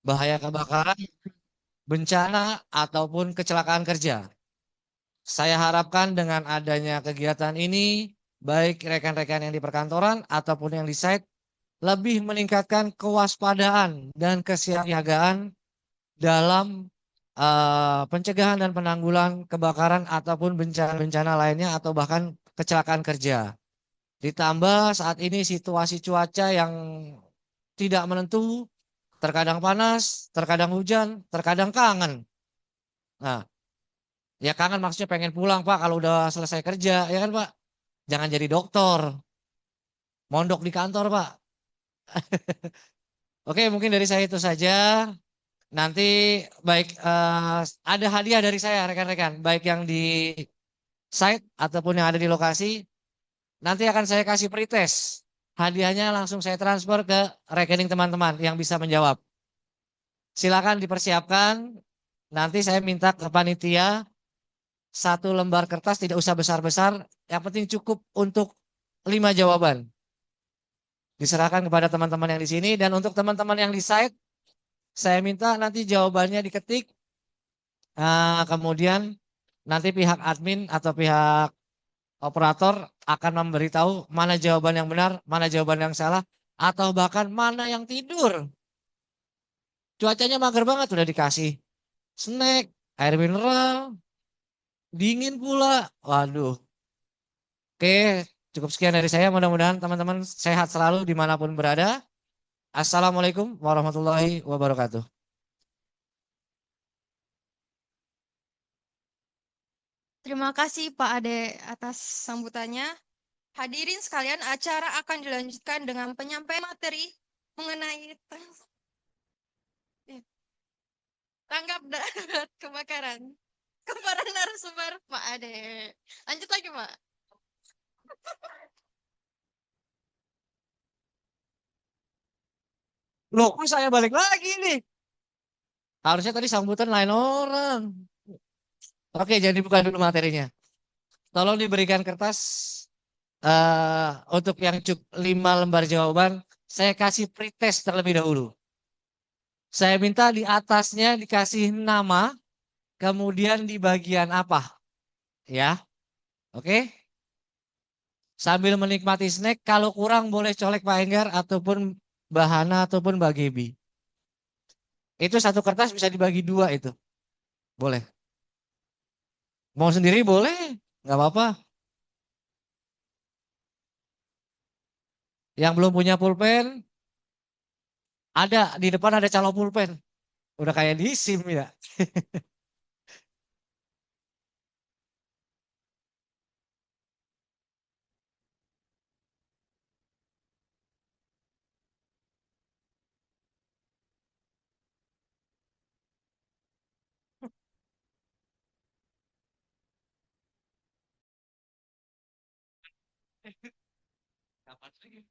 bahaya kebakaran, bencana, ataupun kecelakaan kerja. Saya harapkan dengan adanya kegiatan ini, baik rekan-rekan yang di perkantoran ataupun yang di site, lebih meningkatkan kewaspadaan dan kesiapsiagaan dalam pencegahan dan penanggulangan kebakaran ataupun bencana-bencana lainnya atau bahkan kecelakaan kerja. Ditambah saat ini situasi cuaca yang tidak menentu, terkadang panas, terkadang hujan, terkadang kangen. Nah, ya kangen maksudnya pengen pulang Pak kalau udah selesai kerja, ya kan Pak? Jangan jadi dokter, mondok di kantor Pak. Oke, mungkin dari saya itu saja. Nanti baik ada hadiah dari saya rekan-rekan, baik yang di site ataupun yang ada di lokasi. Nanti akan saya kasih pretest. Hadiahnya langsung saya transfer ke rekening teman-teman yang bisa menjawab. Silakan dipersiapkan. Nanti saya minta ke panitia satu lembar kertas, tidak usah besar-besar. Yang penting cukup untuk 5 jawaban. Diserahkan kepada teman-teman yang di sini. Dan untuk teman-teman yang di site, saya minta nanti jawabannya diketik. Kemudian nanti pihak admin atau pihak operator akan memberitahu mana jawaban yang benar, mana jawaban yang salah, atau bahkan mana yang tidur. Cuacanya mager banget, udah dikasih snack, air mineral, dingin pula. Waduh. Oke, cukup sekian dari saya. Mudah-mudahan teman-teman sehat selalu dimanapun berada. Assalamualaikum warahmatullahi wabarakatuh. Terima kasih Pak Ade atas sambutannya. Hadirin sekalian, acara akan dilanjutkan dengan penyampaian materi mengenai tanggap darurat kebakaran. Kepada narasumber Pak Ade. Lanjut lagi Pak. Loh, kok saya balik lagi nih? Harusnya tadi sambutan lain orang. Oke, jadi bukan dulu materinya. Tolong diberikan kertas untuk yang 5 lembar jawaban. Saya kasih pretest terlebih dahulu. Saya minta di atasnya dikasih nama, kemudian di bagian apa, ya? Oke? Sambil menikmati snack, kalau kurang boleh colek Pak Enggar ataupun Bahana ataupun Mbak Gebi. Itu satu kertas bisa dibagi 2 itu. Boleh. Mau sendiri boleh, nggak apa-apa. Yang belum punya pulpen, ada di depan ada calo pulpen. Udah kayak di SIM ya. Kapan lagi?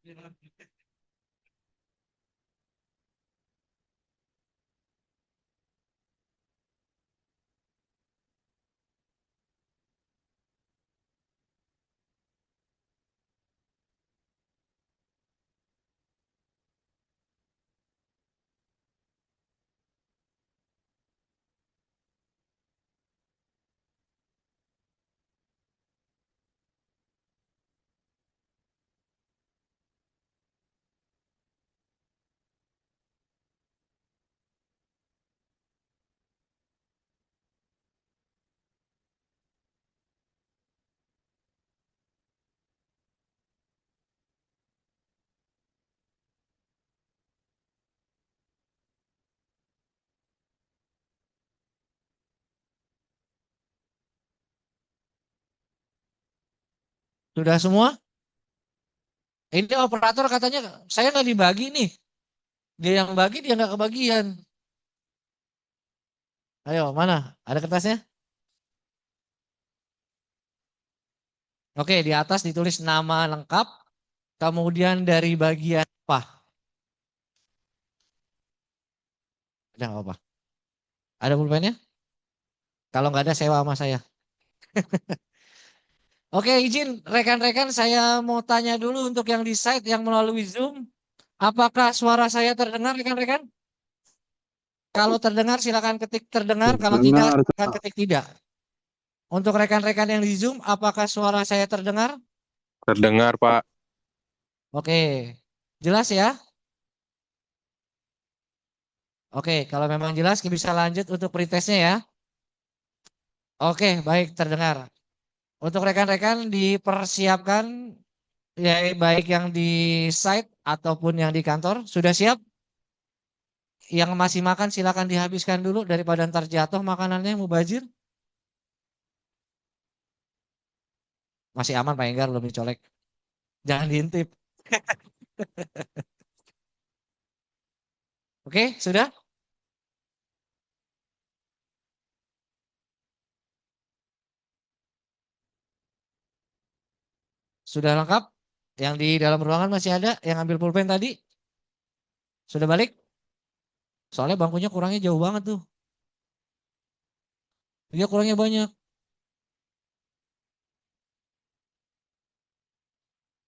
Sudah semua? Ini operator katanya saya nggak dibagi nih. Dia yang bagi, dia nggak kebagian. Ayo, mana? Ada kertasnya? Oke, di atas ditulis nama lengkap, kemudian dari bagian apa? Ada nggak apa? Ada pulpennya? Kalau nggak ada sewa sama saya. Oke, izin rekan-rekan saya mau tanya dulu untuk yang di site yang melalui Zoom. Apakah suara saya terdengar rekan-rekan? Kalau terdengar silakan ketik terdengar, kalau tidak Terdengar, silakan ketik tidak. Untuk rekan-rekan yang di Zoom, apakah suara saya terdengar? Terdengar, Pak. Oke, jelas ya? Oke, kalau memang jelas bisa lanjut untuk pretestnya ya. Oke, baik terdengar. Untuk rekan-rekan dipersiapkan ya baik yang di site ataupun yang di kantor sudah siap? Yang masih makan silakan dihabiskan dulu daripada ntar jatuh makanannya mubazir. Masih aman Pak Enggar belum dicolek. Jangan diintip. Oke, sudah? Sudah lengkap? Yang di dalam ruangan masih ada yang ambil pulpen tadi? Sudah balik? Soalnya bangkunya kurangnya jauh banget tuh. Dia kurangnya banyak.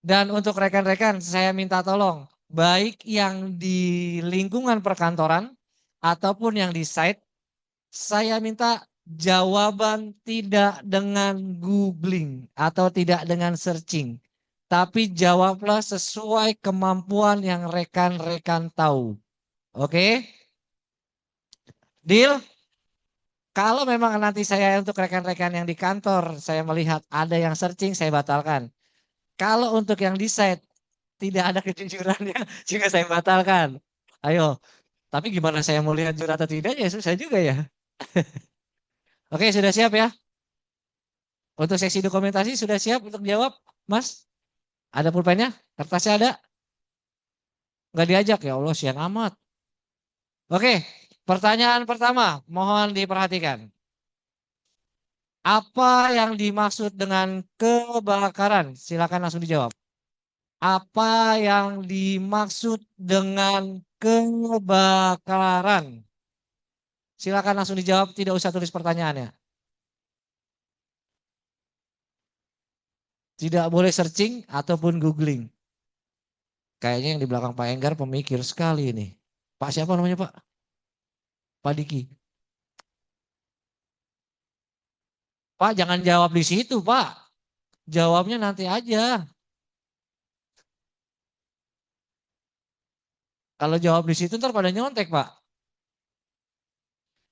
Dan untuk rekan-rekan saya minta tolong. Baik yang di lingkungan perkantoran ataupun yang di site. Saya minta jawaban tidak dengan googling atau tidak dengan searching. Tapi jawablah sesuai kemampuan yang rekan-rekan tahu. Oke? Deal? Kalau memang nanti saya untuk rekan-rekan yang di kantor, saya melihat ada yang searching, saya batalkan. Kalau untuk yang di site, tidak ada kejujurannya, juga saya batalkan. Ayo, tapi gimana saya mau lihat jujur atau tidaknya, susah juga ya. Oke, sudah siap ya? Untuk seksi dokumentasi sudah siap untuk jawab, Mas? Ada pulpennya? Kertasnya ada? Nggak diajak ya Allah, sian amat. Oke, pertanyaan pertama, mohon diperhatikan. Apa yang dimaksud dengan kebakaran? Silakan langsung dijawab. Apa yang dimaksud dengan kebakaran? Silakan langsung dijawab, tidak usah tulis pertanyaannya. Tidak boleh searching ataupun googling. Kayaknya yang di belakang Pak Enggar pemikir sekali ini. Pak siapa namanya Pak? Pak Diki. Pak jangan jawab di situ Pak. Jawabnya nanti aja. Kalau jawab di situ ntar pada nyontek Pak.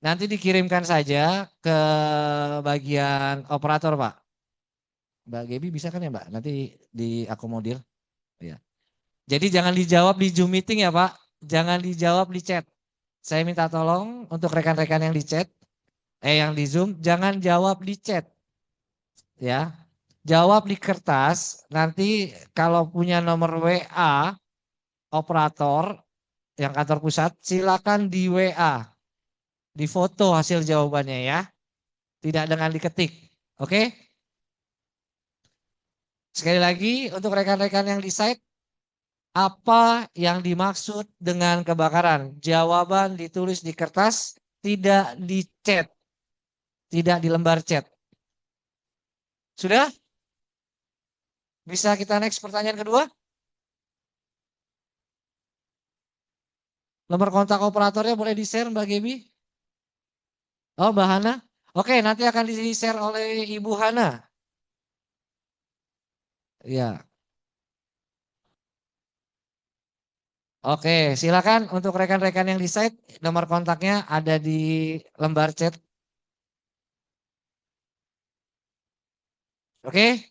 Nanti dikirimkan saja ke bagian operator Pak. Mbak Gebi bisa kan ya Mbak? Nanti diakomodir. Ya. Jadi jangan dijawab di Zoom meeting ya Pak. Jangan dijawab di chat. Saya minta tolong untuk rekan-rekan yang di chat. Yang di Zoom. Jangan jawab di chat. Ya. Jawab di kertas. Nanti kalau punya nomor WA operator yang kantor pusat. Silakan di WA. Di foto hasil jawabannya ya. Tidak dengan diketik. Oke? Sekali lagi untuk rekan-rekan yang di site. Apa yang dimaksud dengan kebakaran? Jawaban ditulis di kertas, tidak di chat. Tidak di lembar chat. Sudah? Bisa kita next pertanyaan kedua? Nomor kontak operatornya boleh di-share Mbak Gebi? Oh Mbak Hana? Oke nanti akan di-share oleh Ibu Hana. Ya. Oke silakan untuk rekan-rekan yang di site. Nomor kontaknya ada di lembar chat. Oke.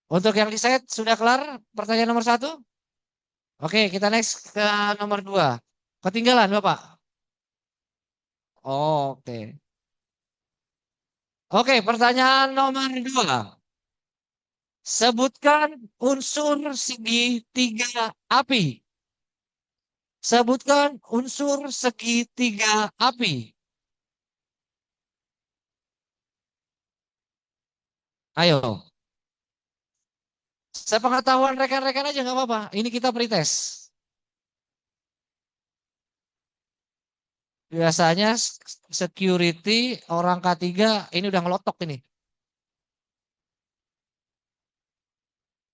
Untuk yang di site sudah kelar pertanyaan nomor 1? Oke kita next ke nomor 2. Ketinggalan Bapak? Oke. Oke, pertanyaan nomor 2. Sebutkan unsur segitiga api. Sebutkan unsur segitiga api. Ayo. Sepengetahuan rekan-rekan aja nggak apa-apa. Ini kita pretest. Biasanya security orang K3 ini udah ngelotok ini.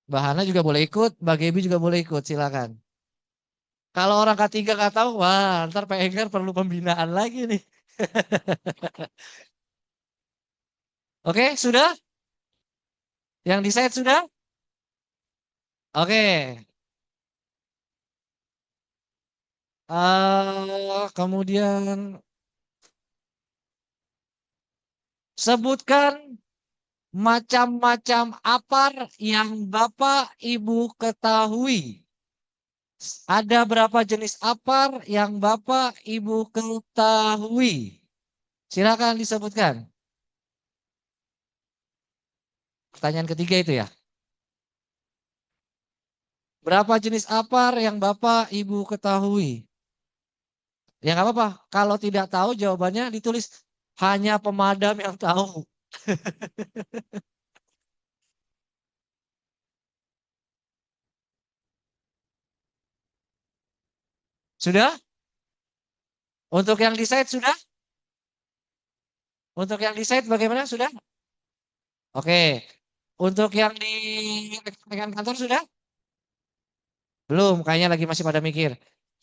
Mbak Hana juga boleh ikut, Mbak Gebi juga boleh ikut, silakan. Kalau orang ketiga nggak tahu, wah ntar Pak Enggar perlu pembinaan lagi nih. Oke, sudah? Yang decide sudah? Oke. Kemudian sebutkan macam-macam apar yang Bapak Ibu ketahui. Ada berapa jenis apar yang Bapak Ibu ketahui? Silakan disebutkan. Pertanyaan ketiga itu ya. Berapa jenis apar yang Bapak Ibu ketahui? Ya nggak apa-apa. Kalau tidak tahu jawabannya ditulis hanya pemadam yang tahu. Sudah? Untuk yang decide sudah? Untuk yang decide bagaimana? Sudah? Oke. Untuk yang di rekan kantor sudah? Belum, kayaknya lagi masih pada mikir.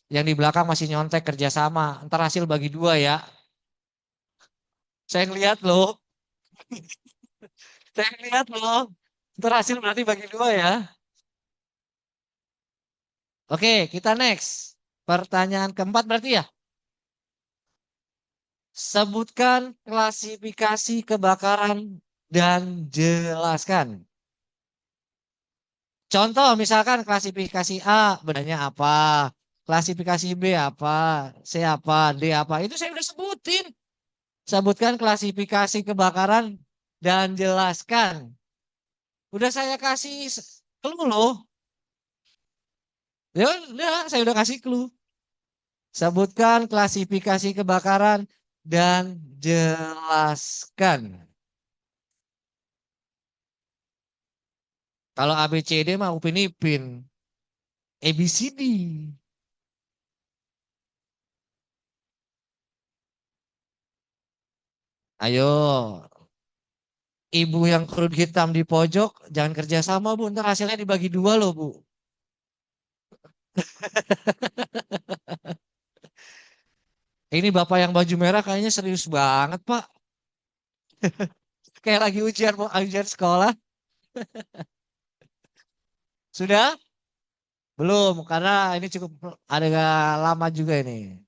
Yang di belakang masih nyontek kerjasama. Ntar hasil bagi dua ya. Saya ngeliat loh. Saya ngeliat loh. Ntar hasil berarti bagi dua ya. Oke, kita next. Pertanyaan keempat berarti ya. Sebutkan klasifikasi kebakaran dan jelaskan. Contoh misalkan klasifikasi A benarnya apa, klasifikasi B apa, C apa, D apa. Itu saya udah sebutin. Sebutkan klasifikasi kebakaran dan jelaskan. Udah saya kasih clue loh. Ya udah, saya udah kasih clue. Sebutkan klasifikasi kebakaran dan jelaskan. Kalau A, B, C, D mah Upin Ipin. A, B, C, D. Ayo, ibu yang kerut hitam di pojok, jangan kerja sama Bu, ntar hasilnya dibagi dua loh Bu. Ini bapak yang baju merah kayaknya serius banget Pak. Kayak lagi ujian mau ujian sekolah. Sudah? Belum, karena ini cukup ada lama juga ini.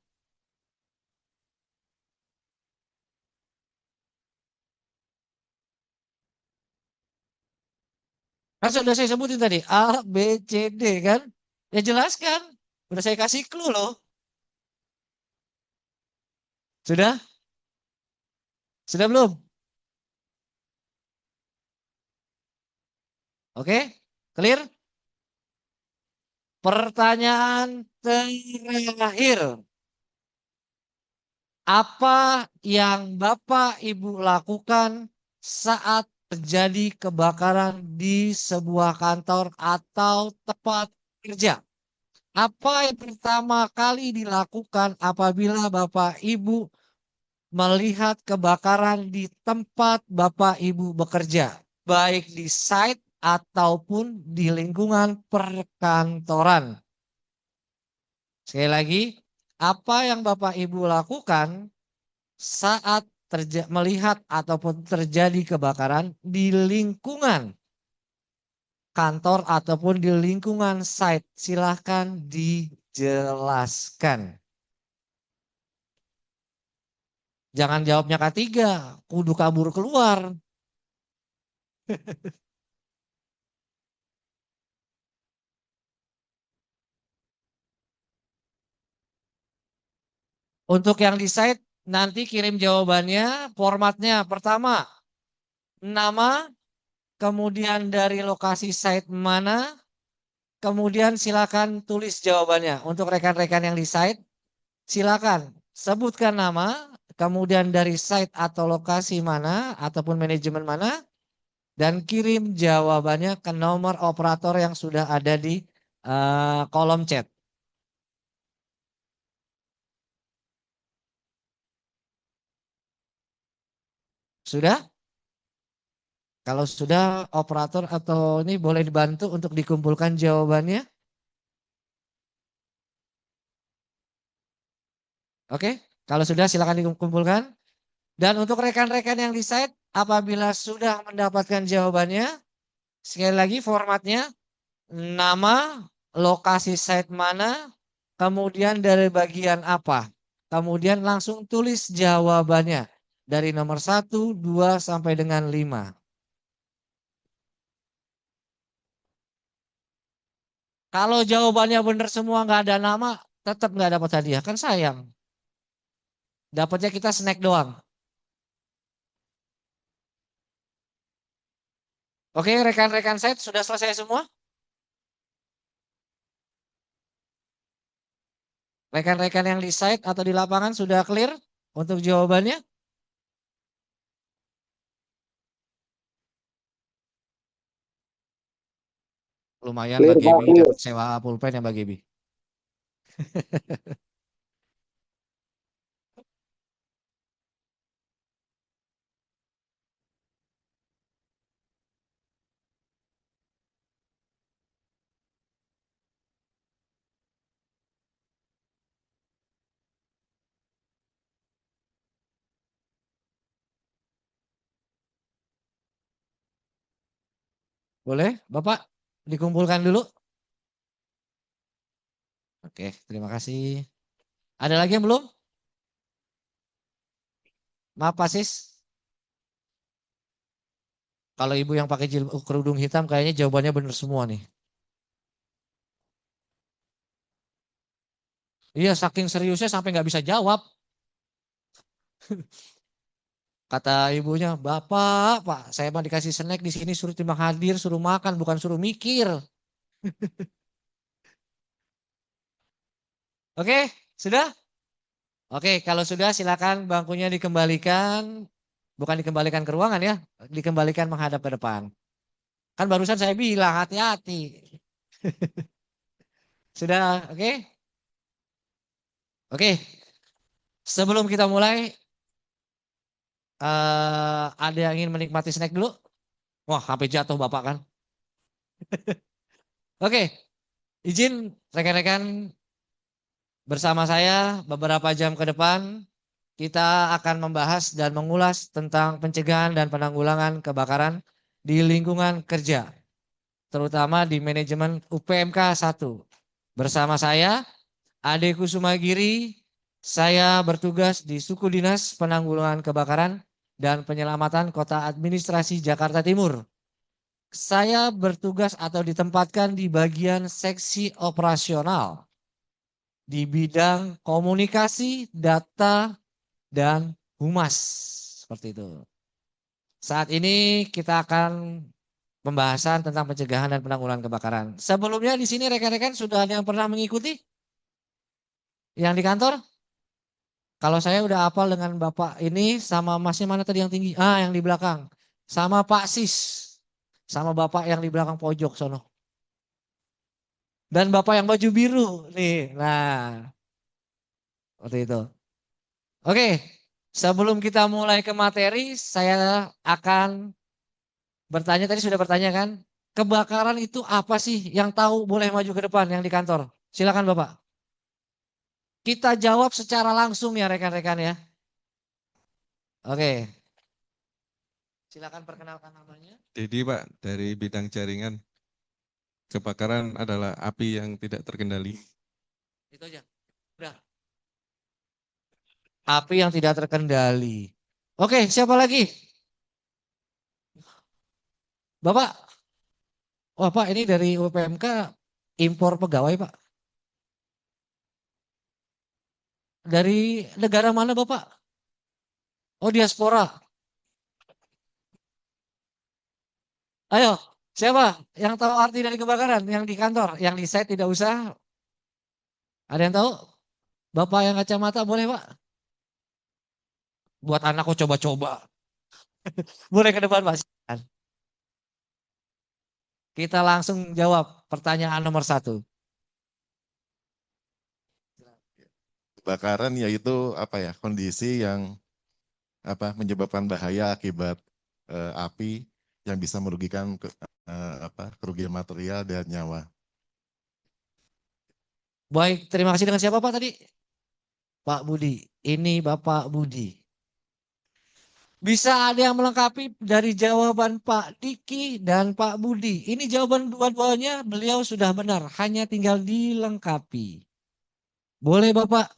Kan sudah saya sebutin tadi, A, B, C, D kan? Ya jelaskan. Udah saya kasih clue loh. Sudah? Sudah belum? Oke? Clear? Pertanyaan terakhir. Apa yang Bapak Ibu lakukan saat terjadi kebakaran di sebuah kantor atau tempat kerja? Apa yang pertama kali dilakukan apabila Bapak Ibu melihat kebakaran di tempat Bapak Ibu bekerja, baik di site ataupun di lingkungan perkantoran? Sekali lagi, apa yang Bapak Ibu lakukan saat melihat ataupun terjadi kebakaran di lingkungan kantor ataupun di lingkungan site? Silahkan dijelaskan. Jangan jawabnya K3, kudu kabur keluar. Untuk yang di site nanti kirim jawabannya, formatnya pertama nama, kemudian dari lokasi site mana, kemudian silakan tulis jawabannya. Untuk rekan-rekan yang di site, silakan sebutkan nama, kemudian dari site atau lokasi mana, ataupun manajemen mana, dan kirim jawabannya ke nomor operator yang sudah ada di kolom chat. Sudah? Kalau sudah, operator atau ini boleh dibantu untuk dikumpulkan jawabannya. Oke, kalau sudah silakan dikumpulkan. Dan untuk rekan-rekan yang di site, apabila sudah mendapatkan jawabannya, sekali lagi formatnya, nama, lokasi site mana, kemudian dari bagian apa. Kemudian langsung tulis jawabannya. Dari nomor 1, 2, sampai dengan 5. Kalau jawabannya benar semua nggak ada nama, tetap nggak dapat hadiah. Kan sayang. Dapatnya kita snack doang. Oke, rekan-rekan site sudah selesai semua? Rekan-rekan yang di site atau di lapangan sudah clear untuk jawabannya? Lumayan Clear Mbak Pak, Gebi clear. dapat sewa pulpen ya Mbak Gebi. Boleh Bapak dikumpulkan dulu? Oke, terima kasih. Ada lagi yang belum? Maaf Pak Sis. Kalau ibu yang pakai kerudung hitam kayaknya jawabannya benar semua nih. Iya, saking seriusnya sampai nggak bisa jawab. Kata ibunya, Bapak, Pak, saya mah dikasih snack di sini suruh timbang hadir, suruh makan, bukan suruh mikir. Oke, sudah? Oke, kalau sudah silakan bangkunya dikembalikan, bukan dikembalikan ke ruangan ya, dikembalikan menghadap ke depan. Kan barusan saya bilang hati-hati. Sudah, oke? Oke, sebelum kita mulai, ada yang ingin menikmati snack dulu? Wah, sampai jatuh Bapak kan? Oke, izin rekan-rekan bersama saya beberapa jam ke depan kita akan membahas dan mengulas tentang pencegahan dan penanggulangan kebakaran di lingkungan kerja, terutama di manajemen UPMK 1. Bersama saya, Ade Kusumagiri, saya bertugas di Suku Dinas Penanggulangan Kebakaran dan Penyelamatan Kota Administrasi Jakarta Timur. Saya bertugas atau ditempatkan di bagian seksi operasional di bidang komunikasi, data, dan humas. Seperti itu. Saat ini kita akan pembahasan tentang pencegahan dan penanggulangan kebakaran. Sebelumnya di sini rekan-rekan sudah ada yang pernah mengikuti? Yang di kantor? Kalau saya udah hafal dengan Bapak ini sama Masnya mana tadi yang tinggi? Ah, yang di belakang. Sama Pak Sis. Sama Bapak yang di belakang pojok sono. Dan Bapak yang baju biru nih. Nah, seperti itu. Oke, sebelum kita mulai ke materi, saya akan bertanya, tadi sudah bertanya kan? Kebakaran itu apa sih? Yang tahu boleh maju ke depan yang di kantor. Silakan Bapak. Kita jawab secara langsung ya rekan-rekan ya. Oke, silakan perkenalkan namanya. Jadi Pak, dari bidang jaringan, kebakaran adalah api yang tidak terkendali. Itu aja. Udah. Api yang tidak terkendali. Oke, siapa lagi? Bapak. Wah Pak, ini dari UPMK impor pegawai Pak. Dari negara mana Bapak? Oh, diaspora. Ayo, siapa yang tahu arti dari kebakaran? Yang di kantor, yang di site tidak usah. Ada yang tahu? Bapak yang kacamata boleh Pak? Buat anakku coba-coba. Boleh ke depan Pak. Silakan. Kita langsung jawab pertanyaan nomor 1. Kebakaran yaitu apa ya, kondisi yang menyebabkan bahaya akibat api yang bisa merugikan kerugian material dan nyawa. Baik, terima kasih. Dengan siapa Pak tadi? Pak Budi. Ini Bapak Budi. Bisa ada yang melengkapi dari jawaban Pak Diki dan Pak Budi. Ini jawaban dua-duanya beliau sudah benar. Hanya tinggal dilengkapi. Boleh Bapak?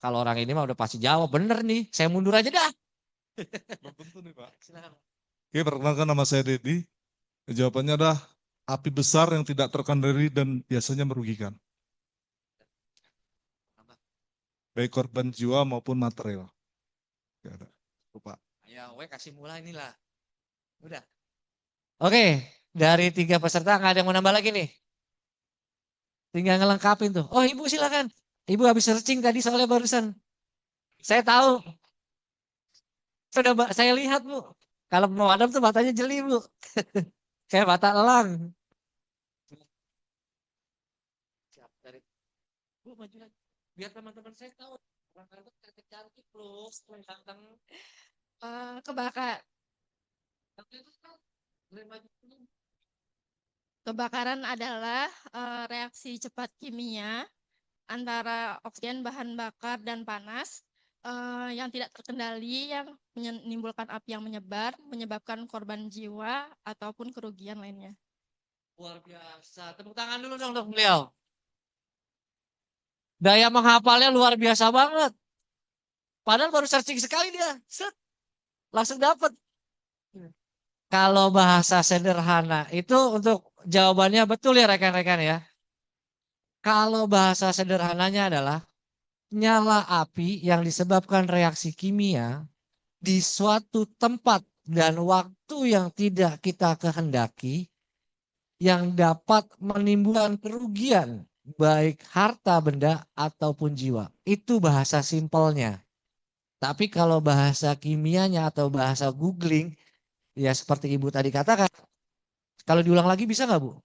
Kalau orang ini mah udah pasti jawab. Bener nih. Saya mundur aja dah. Belum tentu nih Pak. Silakan. Oke, perkenalkan nama saya Dedi. Jawabannya adalah api besar yang tidak terkendali dan biasanya merugikan. Baik korban jiwa maupun material. Ya, ada. Lupa. Ya, kasih mulai inilah. Udah. Oke, dari 3 peserta nggak ada yang mau nambah lagi nih. Tinggal ngelengkapin tuh. Oh, Ibu silakan. Ibu habis searching tadi soalnya barusan. Saya tahu. Saya lihat Bu. Kalau mau ada tuh matanya jeli Bu. Kayak mata elang. Siap, Bu maju lagi. Biar teman-teman saya tahu. Orang cantik plus, ganteng. Kebakaran adalah reaksi cepat kimia antara oksigen, bahan bakar, dan panas yang tidak terkendali yang menimbulkan api yang menyebar, menyebabkan korban jiwa ataupun kerugian lainnya. Luar biasa. Tepuk tangan dulu dong untuk beliau. Daya menghafalnya luar biasa banget. Padahal baru searching sekali dia. Set. Langsung dapat. Kalau bahasa sederhana itu untuk jawabannya betul ya rekan-rekan ya. Kalau bahasa sederhananya adalah nyala api yang disebabkan reaksi kimia di suatu tempat dan waktu yang tidak kita kehendaki yang dapat menimbulkan kerugian baik harta benda ataupun jiwa. Itu bahasa simpelnya. Tapi kalau bahasa kimianya atau bahasa googling, ya seperti Ibu tadi katakan, kalau diulang lagi bisa nggak Bu?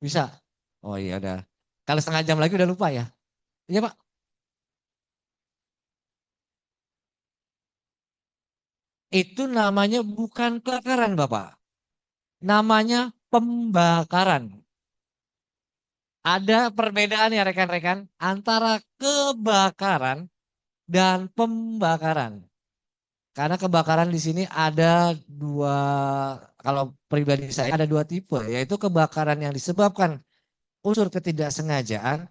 Bisa? Oh iya udah. Kalau setengah jam lagi udah lupa ya? Iya Pak? Itu namanya bukan kebakaran Bapak. Namanya pembakaran. Ada perbedaan ya rekan-rekan antara kebakaran dan pembakaran. Karena kebakaran di sini ada dua, kalau pribadi saya ada 2 tipe, yaitu kebakaran yang disebabkan unsur ketidaksengajaan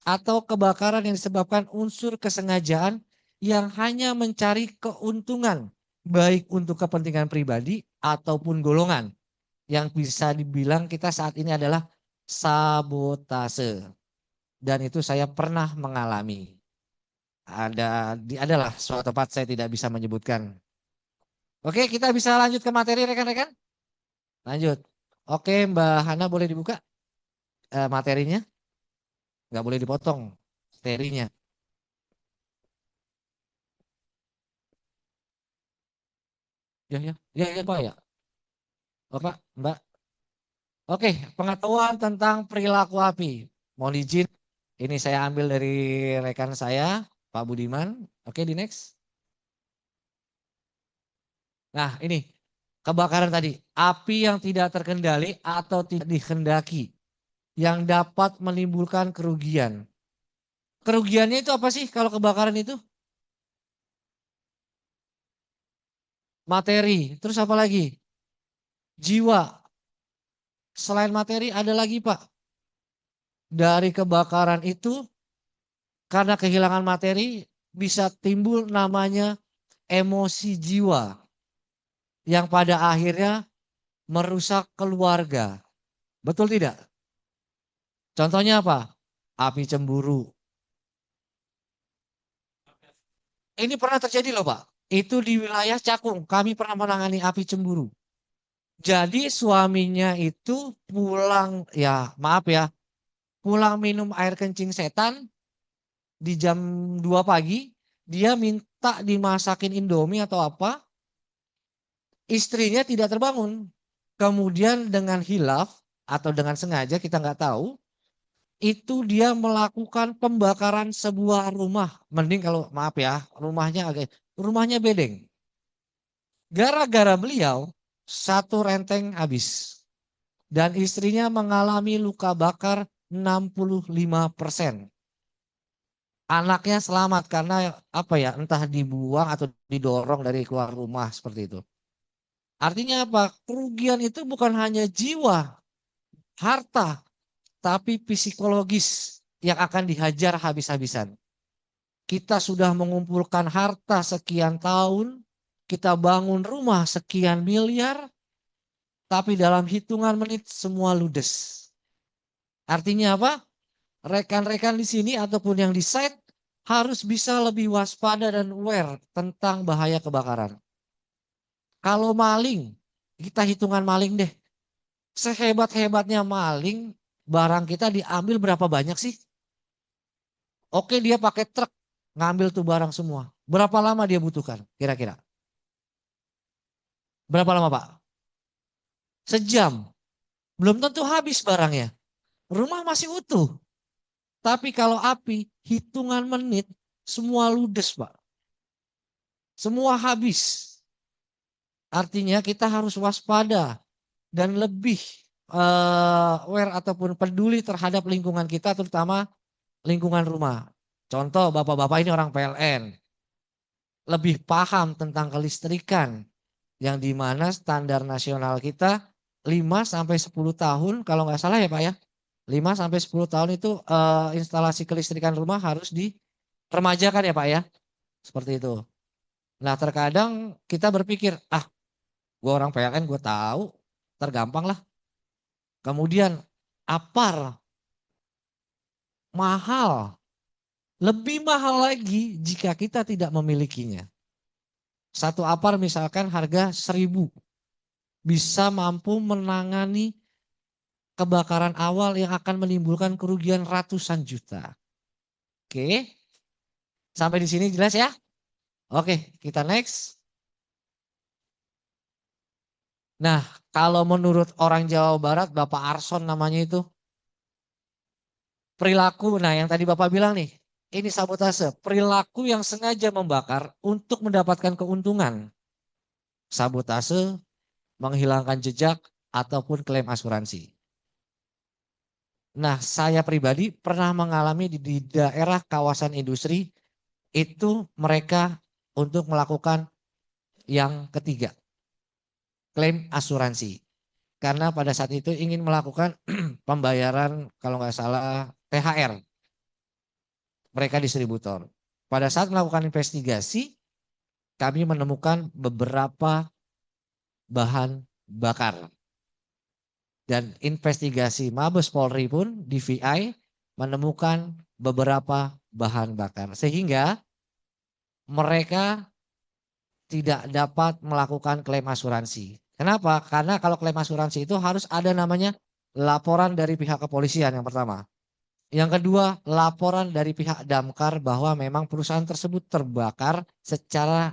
atau kebakaran yang disebabkan unsur kesengajaan yang hanya mencari keuntungan baik untuk kepentingan pribadi ataupun golongan. Yang bisa dibilang kita saat ini adalah sabotase. Dan itu saya pernah mengalami. Adalah suatu tempat saya tidak bisa menyebutkan. Oke, kita bisa lanjut ke materi rekan-rekan? Lanjut. Oke, Mbak Hana boleh dibuka materinya? Nggak boleh dipotong materinya. Ya, Pak ya. Bapak, Mbak. Oke, pengetahuan tentang perilaku api. Mohon izin, ini saya ambil dari rekan saya, Pak Budiman. Oke, di next. Nah, ini kebakaran tadi. Api yang tidak terkendali atau tidak dikehendaki. Yang dapat menimbulkan kerugian. Kerugiannya itu apa sih kalau kebakaran itu? Materi. Terus apa lagi? Jiwa. Selain materi ada lagi Pak. Dari kebakaran itu karena kehilangan materi bisa timbul namanya emosi jiwa. Yang pada akhirnya merusak keluarga. Betul tidak? Contohnya apa? Api cemburu. Ini pernah terjadi loh Pak. Itu di wilayah Cakung. Kami pernah menangani api cemburu. Jadi suaminya itu pulang, ya maaf ya, pulang minum air kencing setan di jam 2 pagi. Dia minta dimasakin Indomie atau apa. Istrinya tidak terbangun. Kemudian dengan hilaf atau dengan sengaja kita nggak tahu. Itu dia melakukan pembakaran sebuah rumah. Mending kalau maaf ya, rumahnya bedeng. Gara-gara beliau, 1 renteng habis. Dan istrinya mengalami luka bakar 65%. Anaknya selamat karena apa ya, entah dibuang atau didorong dari keluar rumah seperti itu. Artinya apa? Kerugian itu bukan hanya jiwa, harta, tapi psikologis yang akan dihajar habis-habisan. Kita sudah mengumpulkan harta sekian tahun, kita bangun rumah sekian miliar, tapi dalam hitungan menit semua ludes. Artinya apa? Rekan-rekan di sini ataupun yang di site harus bisa lebih waspada dan aware tentang bahaya kebakaran. Kalau maling, kita hitungan maling deh. Sehebat-hebatnya maling, barang kita diambil berapa banyak sih? Oke, dia pakai truk ngambil tuh barang semua. Berapa lama dia butuhkan kira-kira? Berapa lama, Pak? Sejam. Belum tentu habis barangnya. Rumah masih utuh. Tapi kalau api, hitungan menit, semua ludes, Pak. Semua habis. Artinya kita harus waspada dan lebih aware ataupun peduli terhadap lingkungan kita, terutama lingkungan rumah. Contoh, bapak-bapak ini orang PLN. Lebih paham tentang kelistrikan, yang dimana standar nasional kita 5-10 tahun, kalau nggak salah ya Pak ya. 5-10 tahun itu instalasi kelistrikan rumah harus diremajakan ya Pak ya. Seperti itu. Nah terkadang kita berpikir, gue orang PLN gue tahu, tergampang lah. Kemudian APAR mahal. Lebih mahal lagi jika kita tidak memilikinya. Satu APAR misalkan harga 1.000. Bisa mampu menangani kebakaran awal yang akan menimbulkan kerugian ratusan juta. Oke. Sampai di sini jelas ya? Oke, kita next. Nah, kalau menurut orang Jawa Barat, Bapak Arson namanya itu, perilaku, nah yang tadi Bapak bilang nih, ini sabotase, perilaku yang sengaja membakar untuk mendapatkan keuntungan. Sabotase, menghilangkan jejak, ataupun klaim asuransi. Nah, saya pribadi pernah mengalami di daerah kawasan industri, itu mereka untuk melakukan yang ketiga, klaim asuransi. Karena pada saat itu ingin melakukan pembayaran kalau nggak salah THR. Mereka distributor. Pada saat melakukan investigasi, kami menemukan beberapa bahan bakar. Dan investigasi Mabes Polri pun DVI menemukan beberapa bahan bakar. Sehingga mereka tidak dapat melakukan klaim asuransi. Kenapa? Karena kalau klaim asuransi itu harus ada namanya laporan dari pihak kepolisian yang pertama. Yang kedua, laporan dari pihak damkar bahwa memang perusahaan tersebut terbakar secara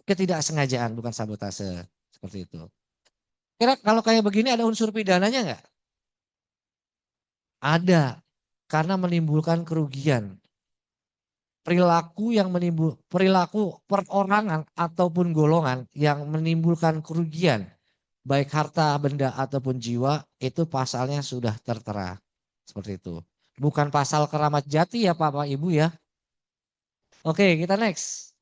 ketidaksengajaan, bukan sabotase. Seperti itu. Kira kalau kayak begini ada unsur pidananya nggak? Ada, karena menimbulkan kerugian. Perilaku perorangan ataupun golongan yang menimbulkan kerugian, baik harta, benda ataupun jiwa, itu pasalnya sudah tertera. Seperti itu. Bukan pasal keramat jati ya Bapak Ibu ya. Oke, kita next.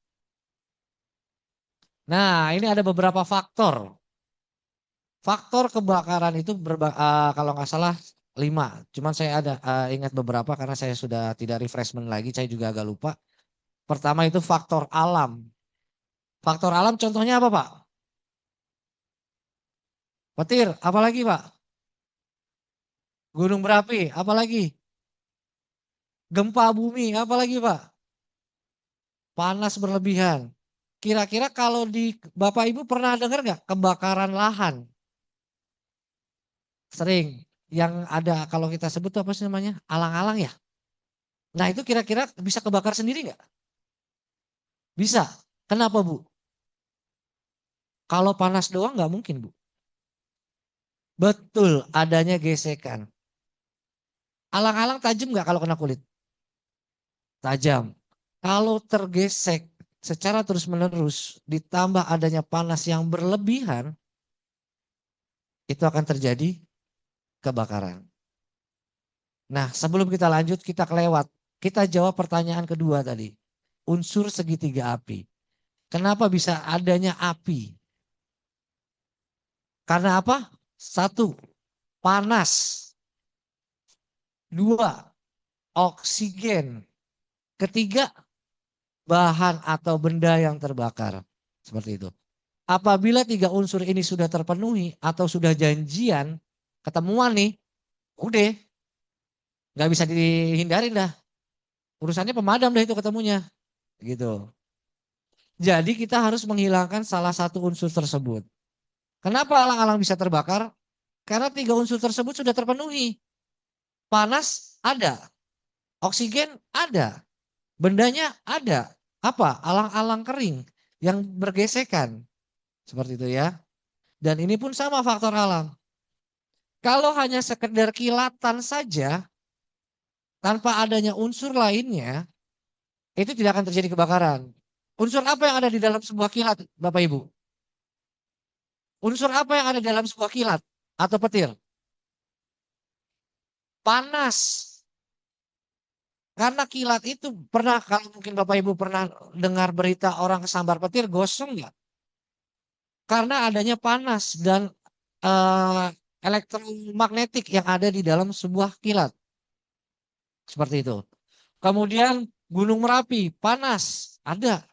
Nah, ini ada beberapa faktor. Faktor kebakaran itu kalau nggak salah 5. Cuman saya ada ingat beberapa karena saya sudah tidak refreshment lagi, saya juga agak lupa. Pertama itu faktor alam. Faktor alam contohnya apa Pak? Petir, apalagi Pak? Gunung berapi, apalagi? Gempa bumi, apalagi Pak? Panas berlebihan. Kira-kira kalau di Bapak Ibu pernah dengar nggak kebakaran lahan? Sering. Yang ada kalau kita sebut apa sih namanya? Alang-alang ya. Nah itu kira-kira bisa kebakar sendiri nggak? Bisa. Kenapa Bu? Kalau panas doang nggak mungkin Bu. Betul, adanya gesekan. Alang-alang tajam nggak kalau kena kulit? Tajam. Kalau tergesek secara terus-menerus ditambah adanya panas yang berlebihan, itu akan terjadi kebakaran. Nah, sebelum kita lanjut, kita kelewat. Kita jawab pertanyaan kedua tadi. Unsur segitiga api. Kenapa bisa adanya api? Karena apa? Satu, panas. Dua, oksigen. Ketiga, bahan atau benda yang terbakar. Seperti itu. Apabila tiga unsur ini sudah terpenuhi atau sudah janjian, ketemuan nih, udah. Nggak bisa dihindarin dah. Urusannya pemadam dah itu ketemunya. Gitu. Jadi kita harus menghilangkan salah satu unsur tersebut. Kenapa alang-alang bisa terbakar? Karena tiga unsur tersebut sudah terpenuhi. Panas ada, oksigen ada, bendanya ada. Apa? Alang-alang kering yang bergesekan. Seperti itu ya. Dan ini pun sama faktor alam. Kalau hanya sekedar kilatan saja, tanpa adanya unsur lainnya, itu tidak akan terjadi kebakaran. Unsur apa yang ada di dalam sebuah kilat, Bapak Ibu? Unsur apa yang ada dalam sebuah kilat atau petir? Panas. Karena kilat itu pernah, kalau mungkin Bapak Ibu pernah dengar berita orang kesambar petir, gosong nggak? Karena adanya panas dan elektromagnetik yang ada di dalam sebuah kilat. Seperti itu. Kemudian Gunung Merapi, panas, ada.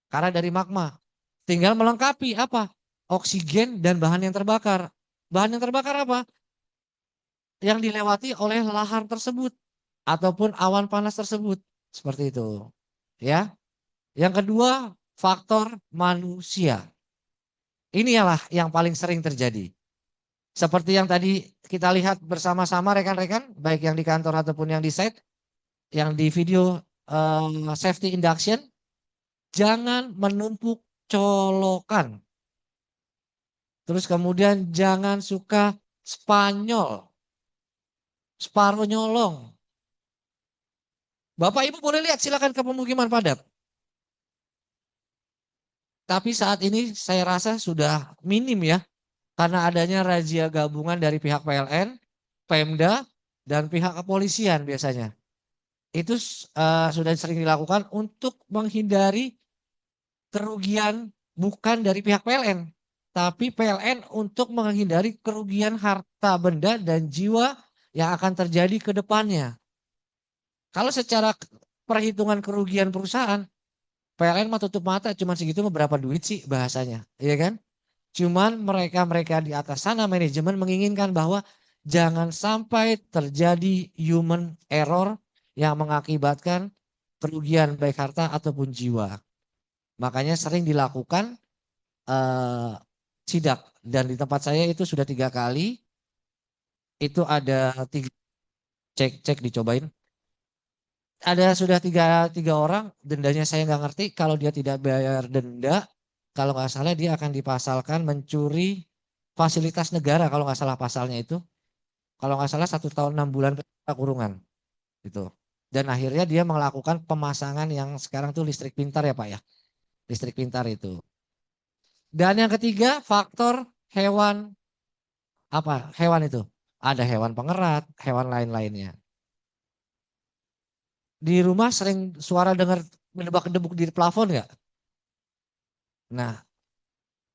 Karena dari magma. Tinggal melengkapi apa? Oksigen dan bahan yang terbakar. Bahan yang terbakar apa? Yang dilewati oleh lahar tersebut ataupun awan panas tersebut. Seperti itu. Ya. Yang kedua, faktor manusia. Ini ialah yang paling sering terjadi. Seperti yang tadi kita lihat bersama-sama rekan-rekan, baik yang di kantor ataupun yang di site, yang di video safety induction, jangan menumpuk colokan. Terus kemudian jangan suka Spanyol, separuh nyolong. Bapak Ibu boleh lihat, silakan ke pemukiman padat. Tapi saat ini saya rasa sudah minim ya, karena adanya razia gabungan dari pihak PLN, Pemda, dan pihak kepolisian biasanya. Itu sudah sering dilakukan untuk menghindari kerugian bukan dari pihak PLN, tapi PLN untuk menghindari kerugian harta benda dan jiwa yang akan terjadi ke depannya. Kalau secara perhitungan kerugian perusahaan, PLN mah tutup mata cuma segitu berapa duit sih bahasanya, iya kan? Cuman mereka-mereka di atas sana manajemen menginginkan bahwa jangan sampai terjadi human error yang mengakibatkan kerugian baik harta ataupun jiwa. Makanya sering dilakukan sidak, dan di tempat saya itu sudah 3 kali. Itu ada 3, cek dicobain. Ada sudah tiga orang, dendanya saya nggak ngerti. Kalau dia tidak bayar denda, kalau nggak salah dia akan dipasalkan mencuri fasilitas negara, kalau nggak salah pasalnya itu. Kalau nggak salah 1 tahun 6 bulan kurungan gitu. Dan akhirnya dia melakukan pemasangan yang sekarang tuh listrik pintar ya Pak ya. Listrik pintar itu. Dan yang ketiga, faktor hewan. Apa hewan itu? Ada hewan pengerat, hewan lain-lainnya. Di rumah sering suara dengar mendebak-debuk di plafon nggak? Nah,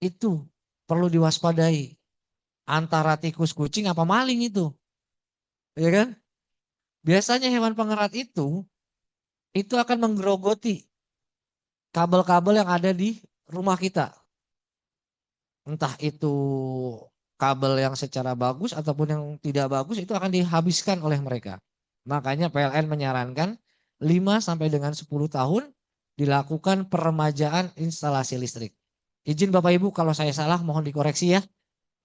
itu perlu diwaspadai. Antara tikus, kucing, apa maling itu. Ya kan? Biasanya hewan pengerat itu akan menggerogoti kabel-kabel yang ada di rumah kita. Entah itu kabel yang secara bagus ataupun yang tidak bagus, itu akan dihabiskan oleh mereka. Makanya PLN menyarankan 5 sampai dengan 10 tahun dilakukan peremajaan instalasi listrik. Izin Bapak Ibu kalau saya salah mohon dikoreksi ya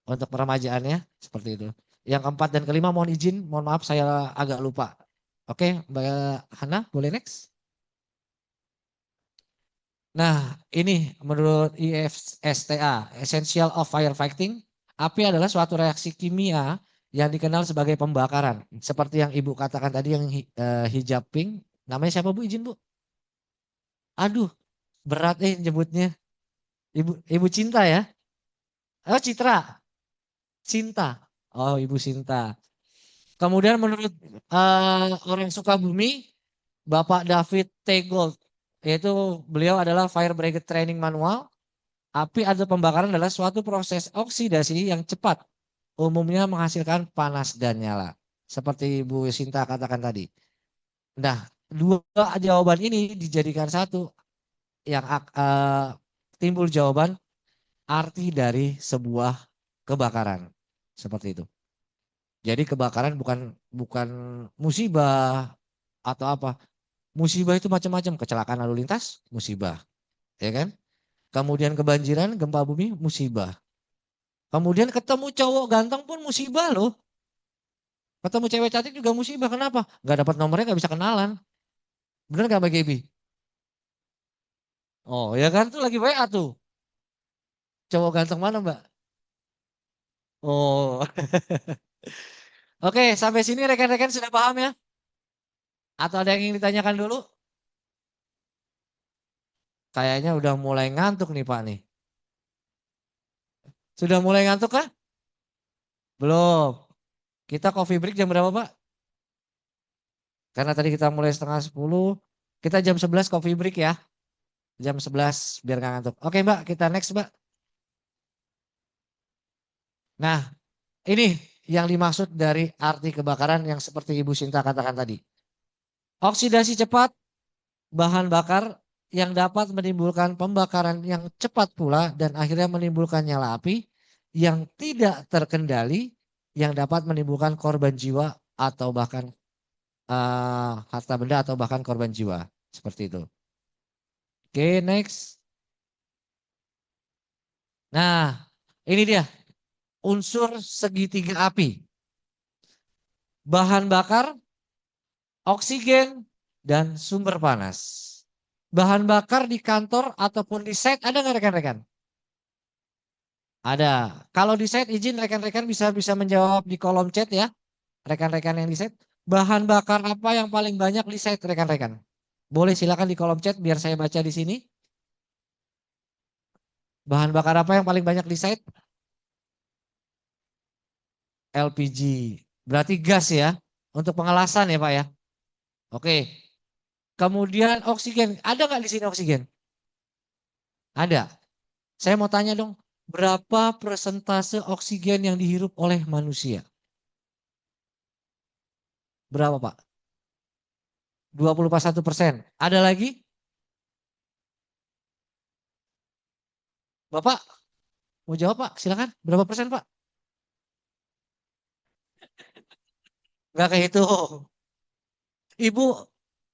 untuk peremajaannya, seperti itu. Yang keempat dan kelima mohon izin, mohon maaf saya agak lupa. Oke, Mbak Hana boleh next. Nah, ini menurut IFSTA, Essential of Firefighting, api adalah suatu reaksi kimia yang dikenal sebagai pembakaran. Seperti yang Ibu katakan tadi yang hijab pink, namanya siapa Bu, izin Bu? Aduh, berat nyebutnya. Ibu Cinta ya? Oh, Citra. Cinta. Oh, Ibu Cinta. Kemudian menurut orang Sukabumi, Bapak David T. Gold, yaitu beliau adalah Fire Brigade Training Manual. Api atau pembakaran adalah suatu proses oksidasi yang cepat, umumnya menghasilkan panas dan nyala. Seperti Bu Sinta katakan tadi. Nah, dua jawaban ini dijadikan satu yang timbul jawaban arti dari sebuah kebakaran. Seperti itu. Jadi kebakaran bukan musibah atau apa. Musibah itu macam-macam, kecelakaan lalu lintas, musibah. Ya kan? Kemudian kebanjiran, gempa bumi, musibah. Kemudian ketemu cowok ganteng pun musibah loh. Ketemu cewek cantik juga musibah. Kenapa? Gak dapat nomornya, gak bisa kenalan. Bener gak Mbak Gaby? Oh ya kan, tuh lagi WA tuh. Cowok ganteng mana Mbak? Oh. Oke, sampai sini rekan-rekan sudah paham ya? Atau ada yang ingin ditanyakan dulu? Kayaknya udah mulai ngantuk nih Pak nih. Sudah mulai ngantuk kah? Belum. Kita coffee break jam berapa Pak? Karena tadi kita mulai setengah 10. Kita jam 11 coffee break ya. Jam 11 biar nggak ngantuk. Oke Mbak, kita next Mbak. Nah, ini yang dimaksud dari arti kebakaran yang seperti Ibu Sinta katakan tadi. Oksidasi cepat bahan bakar yang dapat menimbulkan pembakaran yang cepat pula dan akhirnya menimbulkan nyala api yang tidak terkendali yang dapat menimbulkan korban jiwa atau bahkan harta benda atau bahkan korban jiwa. Seperti itu. Oke, next. Nah, ini dia unsur segitiga api. Bahan bakar, oksigen, dan sumber panas. Bahan bakar di kantor ataupun di site ada nggak rekan-rekan? Ada. Kalau di site izin rekan-rekan bisa menjawab di kolom chat ya. Rekan-rekan yang di site. Bahan bakar apa yang paling banyak di site rekan-rekan? Boleh silakan di kolom chat biar saya baca di sini. Bahan bakar apa yang paling banyak di site? LPG. Berarti gas ya. Untuk pengelasan ya Pak ya. Oke. Kemudian oksigen. Ada nggak di sini oksigen? Ada. Saya mau tanya dong. Berapa persentase oksigen yang dihirup oleh manusia? Berapa Pak? 21%. Ada lagi? Bapak mau jawab Pak? Silakan. Berapa persen Pak? Nggak kehitung. Ibu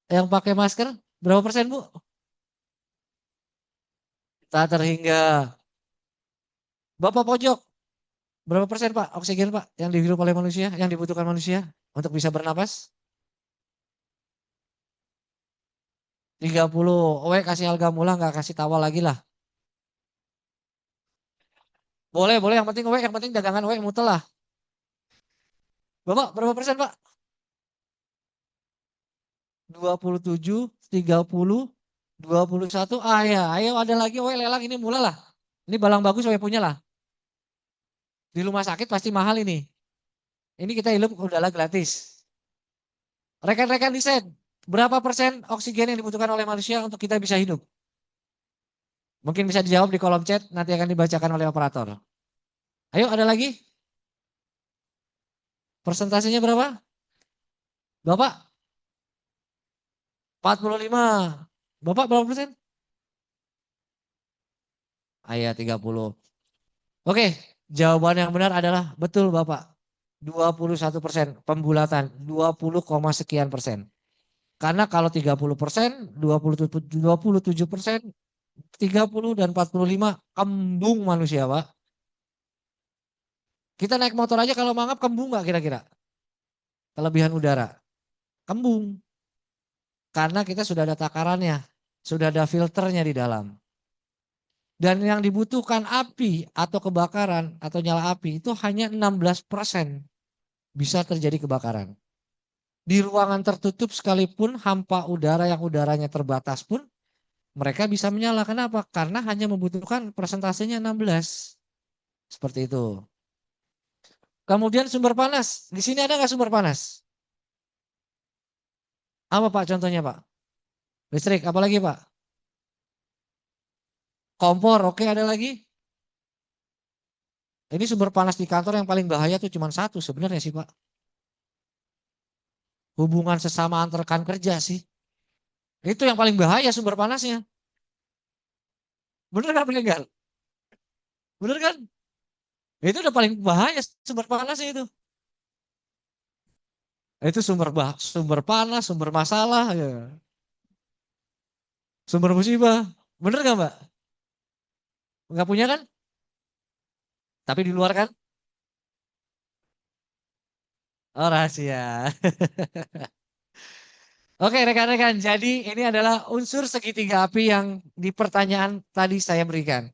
yang pakai masker berapa persen Bu? Tak terhingga. Bapak pojok berapa persen Pak oksigen Pak yang dihirup oleh manusia, yang dibutuhkan manusia untuk bisa bernapas? 30. Owe kasih alga mula nggak kasih tawa lagi lah. Boleh, boleh. Yang penting dagangan Owe mutel lah. Bapak berapa persen Pak? 27, 30, 21. Ah ya, ayo ada lagi Owe lelang ini mula lah. Ini balang bagus Owe punya lah. Di rumah sakit pasti mahal ini. Ini kita hidup udahlah gratis. Rekan-rekan di set, berapa persen oksigen yang dibutuhkan oleh manusia untuk kita bisa hidup? Mungkin bisa dijawab di kolom chat, nanti akan dibacakan oleh operator. Ayo ada lagi? Persentasenya berapa? Bapak? 45. Bapak berapa persen? Ayah 30. Oke, jawaban yang benar adalah betul Bapak. 21%, pembulatan 20, sekian persen. Karena kalau 30%, 27%, 30 dan 45 kembung manusia Pak. Kita naik motor aja kalau mangap kembung nggak kira-kira? Kelebihan udara. Kembung. Karena kita sudah ada takarannya. Sudah ada filternya di dalam. Dan yang dibutuhkan api atau kebakaran atau nyala api itu hanya 16% bisa terjadi kebakaran. Di ruangan tertutup sekalipun hampa udara yang udaranya terbatas pun mereka bisa menyala. Kenapa? Karena hanya membutuhkan persentasenya 16. Seperti itu. Kemudian sumber panas. Di sini ada nggak sumber panas? Apa Pak contohnya Pak? Listrik, apalagi Pak? Kompor, oke ada lagi? Ini sumber panas di kantor yang paling bahaya tuh cuma satu sebenarnya sih Pak. Hubungan sesama antar rekan kerja sih. Itu yang paling bahaya sumber panasnya. Bener nggak meninggal? Bener kan? Itu udah paling bahaya sumber panasnya itu. Itu sumber panas, sumber masalah, ya. Sumber musibah. Bener nggak Mbak? Nggak punya kan? Tapi di luar kan? Oh rahasia. Oke rekan-rekan, jadi ini adalah unsur segitiga api yang di pertanyaan tadi saya berikan.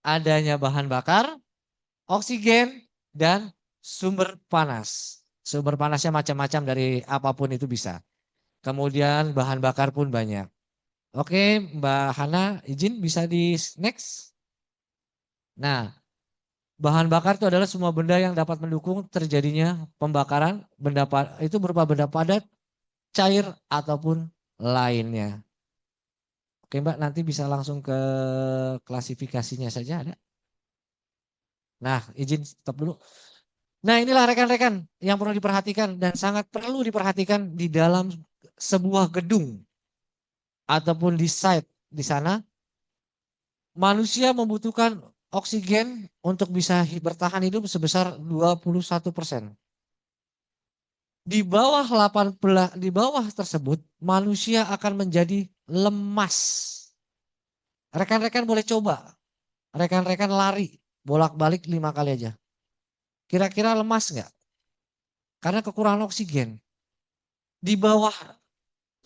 Adanya bahan bakar, oksigen, dan sumber panas. Sumber panasnya macam-macam dari apapun itu bisa. Kemudian bahan bakar pun banyak. Oke Mbak Hana, izin bisa di next. Nah, bahan bakar itu adalah semua benda yang dapat mendukung terjadinya pembakaran. Itu berupa benda padat, cair, ataupun lainnya. Oke Mbak, nanti bisa langsung ke klasifikasinya saja ada. Nah, izin stop dulu. Nah, inilah rekan-rekan yang perlu diperhatikan dan sangat perlu diperhatikan di dalam sebuah gedung ataupun di site di sana. Manusia membutuhkan oksigen untuk bisa bertahan hidup sebesar 21%. Di bawah 18, di bawah tersebut manusia akan menjadi lemas. Rekan-rekan boleh coba. Rekan-rekan lari bolak-balik 5 kali aja. Kira-kira lemas nggak? Karena kekurangan oksigen. Di bawah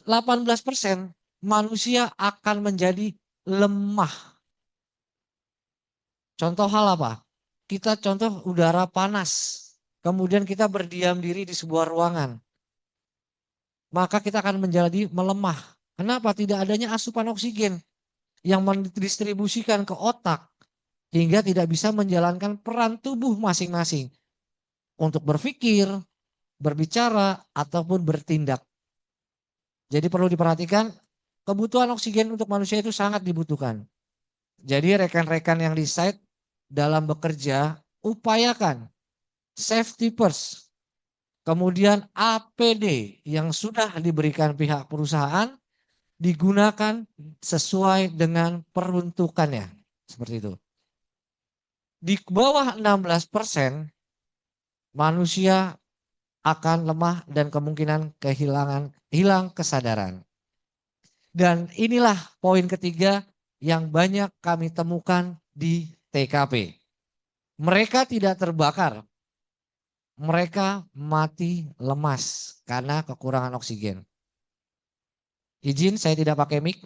18% manusia akan menjadi lemah. Contoh hal apa? Kita contoh udara panas. Kemudian kita berdiam diri di sebuah ruangan. Maka kita akan menjadi melemah. Kenapa? Tidak adanya asupan oksigen yang mendistribusikan ke otak hingga tidak bisa menjalankan peran tubuh masing-masing untuk berpikir, berbicara, ataupun bertindak. Jadi perlu diperhatikan kebutuhan oksigen untuk manusia itu sangat dibutuhkan. Jadi rekan-rekan yang di site dalam bekerja upayakan safety first. Kemudian APD yang sudah diberikan pihak perusahaan digunakan sesuai dengan peruntukannya. Seperti itu. Di bawah 16% manusia akan lemah dan kemungkinan hilang kesadaran. Dan inilah poin ketiga yang banyak kami temukan di TKP. Mereka tidak terbakar. Mereka mati lemas karena kekurangan oksigen. Izin saya tidak pakai mic.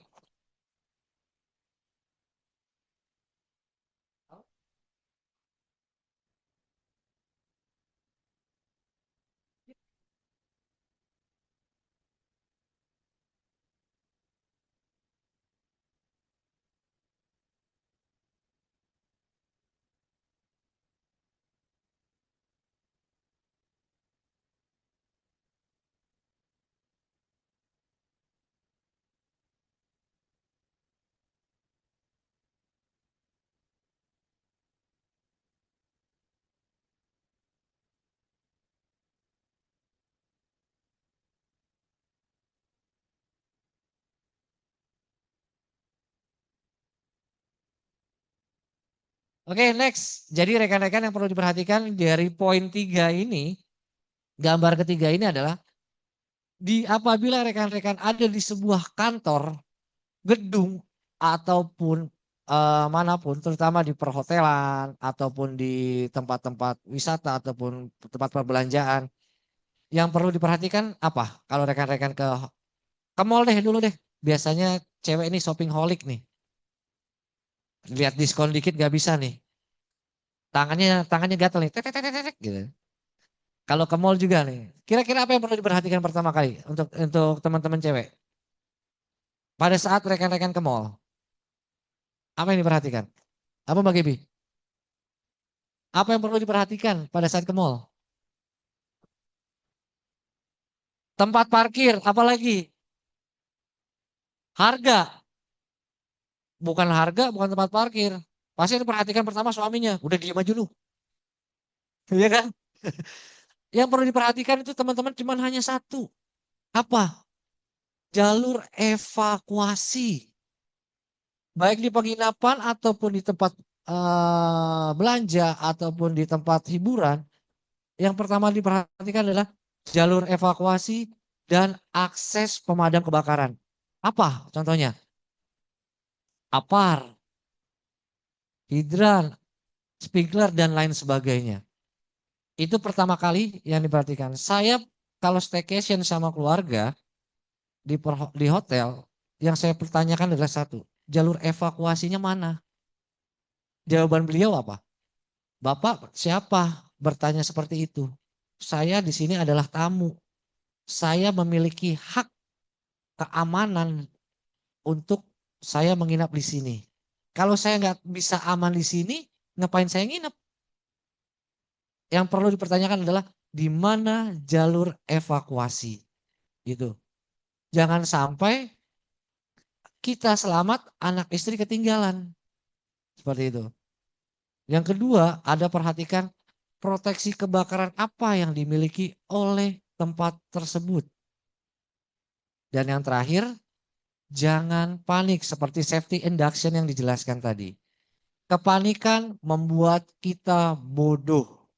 Oke, next. Jadi rekan-rekan yang perlu diperhatikan dari poin 3 ini, gambar ketiga ini adalah apabila rekan-rekan ada di sebuah kantor, gedung ataupun manapun, terutama di perhotelan ataupun di tempat-tempat wisata ataupun tempat perbelanjaan, yang perlu diperhatikan apa? Kalau rekan-rekan ke mall deh dulu deh. Biasanya cewek ini shopping holic nih. Lihat diskon dikit gak bisa nih. Tangannya gatel nih. Tek, tek, tek, tek, gitu. Kalau ke mall juga nih. Kira-kira apa yang perlu diperhatikan pertama kali untuk teman-teman cewek? Pada saat rekan-rekan ke mall. Apa yang diperhatikan? Apa Mbak Gebi? Apa yang perlu diperhatikan pada saat ke mall? Tempat parkir, apalagi? Harga. Bukan harga, bukan tempat parkir. Pasti yang diperhatikan pertama suaminya. Udah diem aja lu. Iya kan? Yang perlu diperhatikan itu teman-teman cuma hanya satu. Apa? Jalur evakuasi. Baik di penginapan ataupun di tempat belanja ataupun di tempat hiburan. Yang pertama diperhatikan adalah jalur evakuasi dan akses pemadam kebakaran. Apa contohnya? Apar, hidran, sprinkler, dan lain sebagainya. Itu pertama kali yang diperhatikan. Saya kalau staycation sama keluarga di hotel, yang saya pertanyakan adalah satu, jalur evakuasinya mana? Jawaban beliau apa? Bapak siapa bertanya seperti itu? Saya di sini adalah tamu. Saya memiliki hak keamanan untuk saya menginap di sini. Kalau saya nggak bisa aman di sini, ngapain saya nginep? Yang perlu dipertanyakan adalah di mana jalur evakuasi. Gitu. Jangan sampai kita selamat, anak istri ketinggalan. Seperti itu. Yang kedua, ada perhatikan proteksi kebakaran apa yang dimiliki oleh tempat tersebut. Dan yang terakhir, jangan panik seperti safety induction yang dijelaskan tadi. Kepanikan membuat kita bodoh.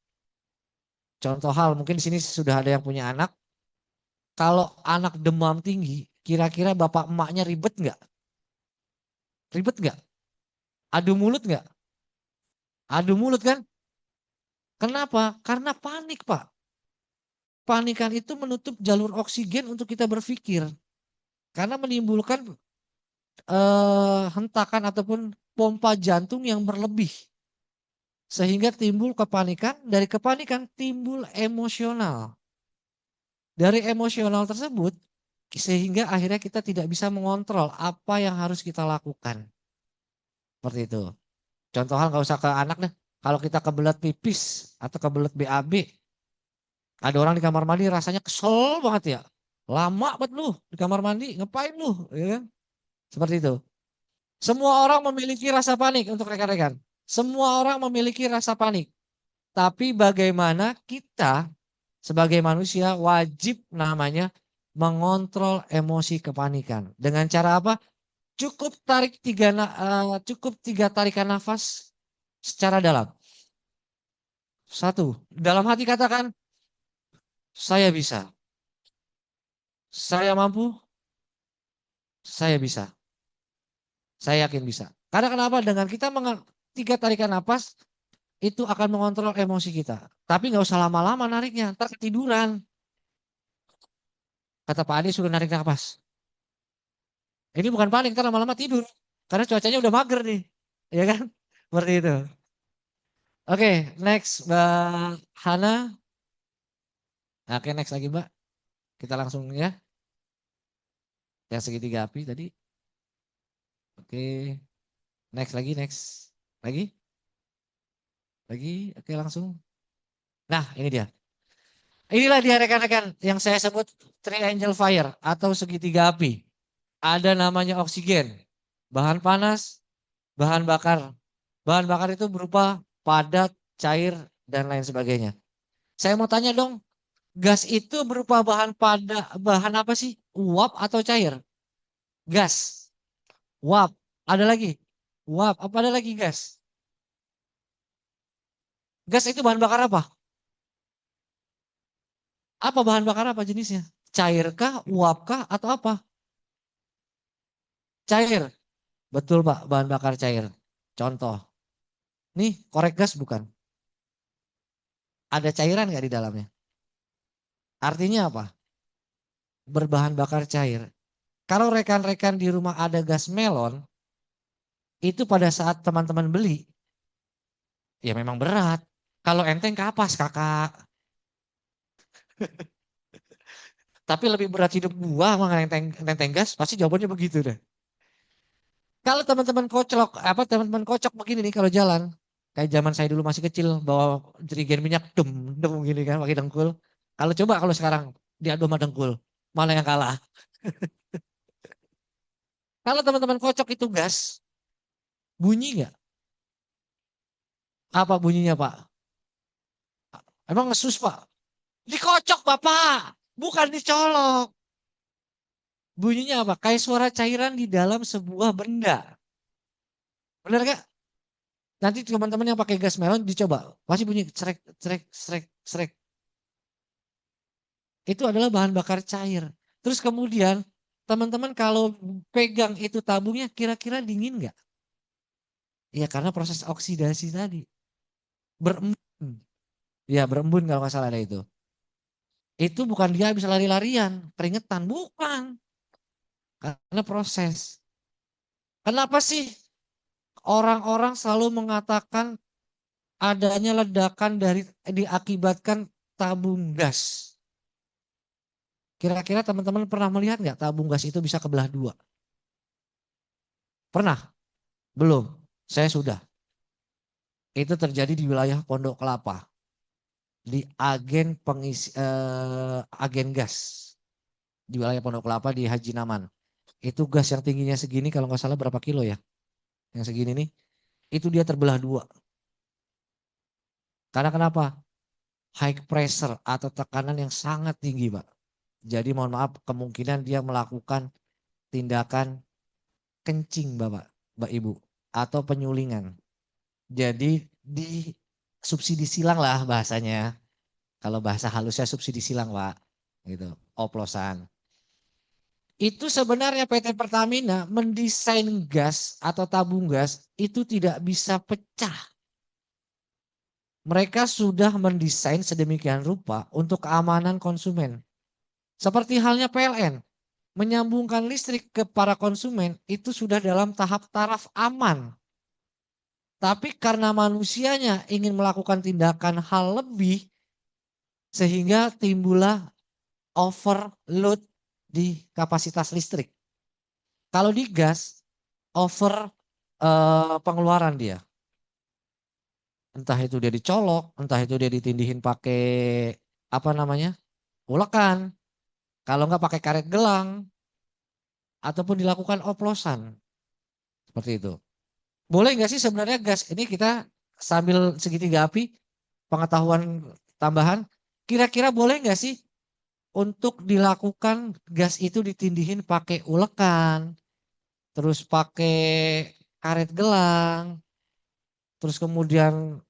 Contoh hal, mungkin di sini sudah ada yang punya anak. Kalau anak demam tinggi, kira-kira bapak emaknya ribet nggak? Ribet nggak? Adu mulut nggak? Adu mulut kan? Kenapa? Karena panik, Pak. Panikan itu menutup jalur oksigen untuk kita berpikir. Karena menimbulkan hentakan ataupun pompa jantung yang berlebih. Sehingga timbul kepanikan, dari kepanikan timbul emosional. Dari emosional tersebut, sehingga akhirnya kita tidak bisa mengontrol apa yang harus kita lakukan. Seperti itu. Contoh hal nggak usah ke anak deh. Kalau kita kebelet pipis atau kebelet BAB, ada orang di kamar mandi rasanya kesel banget ya. Lama banget lu di kamar mandi, ngapain lu? Ya kan? Seperti itu. Semua orang memiliki rasa panik untuk rekan-rekan. Semua orang memiliki rasa panik. Tapi bagaimana kita sebagai manusia wajib namanya mengontrol emosi kepanikan. Dengan cara apa? Cukup cukup 3 tarikan nafas secara dalam. 1, dalam hati katakan, saya bisa. Saya mampu. Saya bisa. Saya yakin bisa. Karena kenapa? Dengan kita 3 tarikan nafas, itu akan mengontrol emosi kita. Tapi nggak usah lama-lama nariknya, ntar ketiduran. Kata Pak Ade suruh narik nafas. Ini bukan panik, ntar lama-lama tidur. Karena cuacanya udah mager nih. Ya kan? Seperti itu. Oke, next Mbak Hana. Oke, next lagi Mbak. Kita langsung ya. Yang segitiga api tadi. Oke. Next lagi, next. Lagi. Oke langsung. Nah, ini dia. Inilah dia rekan-rekan yang saya sebut triangle fire atau segitiga api. Ada namanya oksigen, bahan panas, bahan bakar. Bahan bakar itu berupa padat, cair, dan lain sebagainya. Saya mau tanya dong, gas itu berupa bahan padat, bahan apa sih? Uap atau cair? Gas. Uap. Ada lagi? Uap. Apa ada lagi gas? Gas itu bahan bakar apa? Apa bahan bakar apa jenisnya? Cairkah, uapkah, atau apa? Cair. Betul Pak, bahan bakar cair. Contoh. Nih, korek gas bukan? Ada cairan nggak di dalamnya? Artinya apa? Berbahan bakar cair. Kalau rekan-rekan di rumah ada gas melon, itu pada saat teman-teman beli, ya memang berat. Kalau enteng kapas kakak. Tapi lebih berat hidup gua sama enteng gas, pasti jawabannya begitu deh. Kalau teman-teman teman-teman kocok begini nih kalau jalan, kayak zaman saya dulu masih kecil bawa jerigen minyak dem gini kan pakai dengkul. Kalau sekarang diadu sama dengkul, Mana yang kalah? Kalau teman-teman kocok itu gas, bunyi nggak? Apa bunyinya Pak? Emang ngesus Pak? Dikocok Bapak, bukan dicolok. Bunyinya apa? Kayak suara cairan di dalam sebuah benda. Benar gak? Nanti teman-teman yang pakai gas melon dicoba. Pasti bunyi srek, srek, srek, srek. Itu adalah bahan bakar cair. Terus kemudian teman-teman kalau pegang itu tabungnya kira-kira dingin nggak? Ya karena proses oksidasi tadi. Berembun. Ya berembun kalau nggak salah ada itu. Itu bukan dia bisa lari-larian, keringetan. Bukan. Karena proses. Kenapa sih orang-orang selalu mengatakan adanya ledakan diakibatkan tabung gas? Kira-kira teman-teman pernah melihat nggak tabung gas itu bisa kebelah dua? Pernah? Belum? Saya sudah. Itu terjadi di wilayah Pondok Kelapa. Di agen agen gas. Di wilayah Pondok Kelapa di Haji Naman. Itu gas yang tingginya segini kalau nggak salah berapa kilo ya? Yang segini nih. Itu dia terbelah dua. Karena kenapa? High pressure atau tekanan yang sangat tinggi Pak. Jadi mohon maaf kemungkinan dia melakukan tindakan kencing Bapak, Mbak Ibu. Atau penyulingan. Jadi di subsidi silang lah bahasanya. Kalau bahasa halusnya subsidi silang Pak. Gitu, oplosan. Itu sebenarnya PT Pertamina mendesain gas atau tabung gas itu tidak bisa pecah. Mereka sudah mendesain sedemikian rupa untuk keamanan konsumen. Seperti halnya PLN, menyambungkan listrik ke para konsumen itu sudah dalam tahap taraf aman. Tapi karena manusianya ingin melakukan tindakan hal lebih, sehingga timbullah overload di kapasitas listrik. Kalau di gas, over pengeluaran dia. Entah itu dia dicolok, entah itu dia ditindihin pakai apa namanya, ulekan. Kalau nggak pakai karet gelang, ataupun dilakukan oplosan. Seperti itu. Boleh nggak sih sebenarnya gas ini kita sambil segitiga api, pengetahuan tambahan, kira-kira boleh nggak sih untuk dilakukan gas itu ditindihin pakai ulekan, terus pakai karet gelang, terus kemudian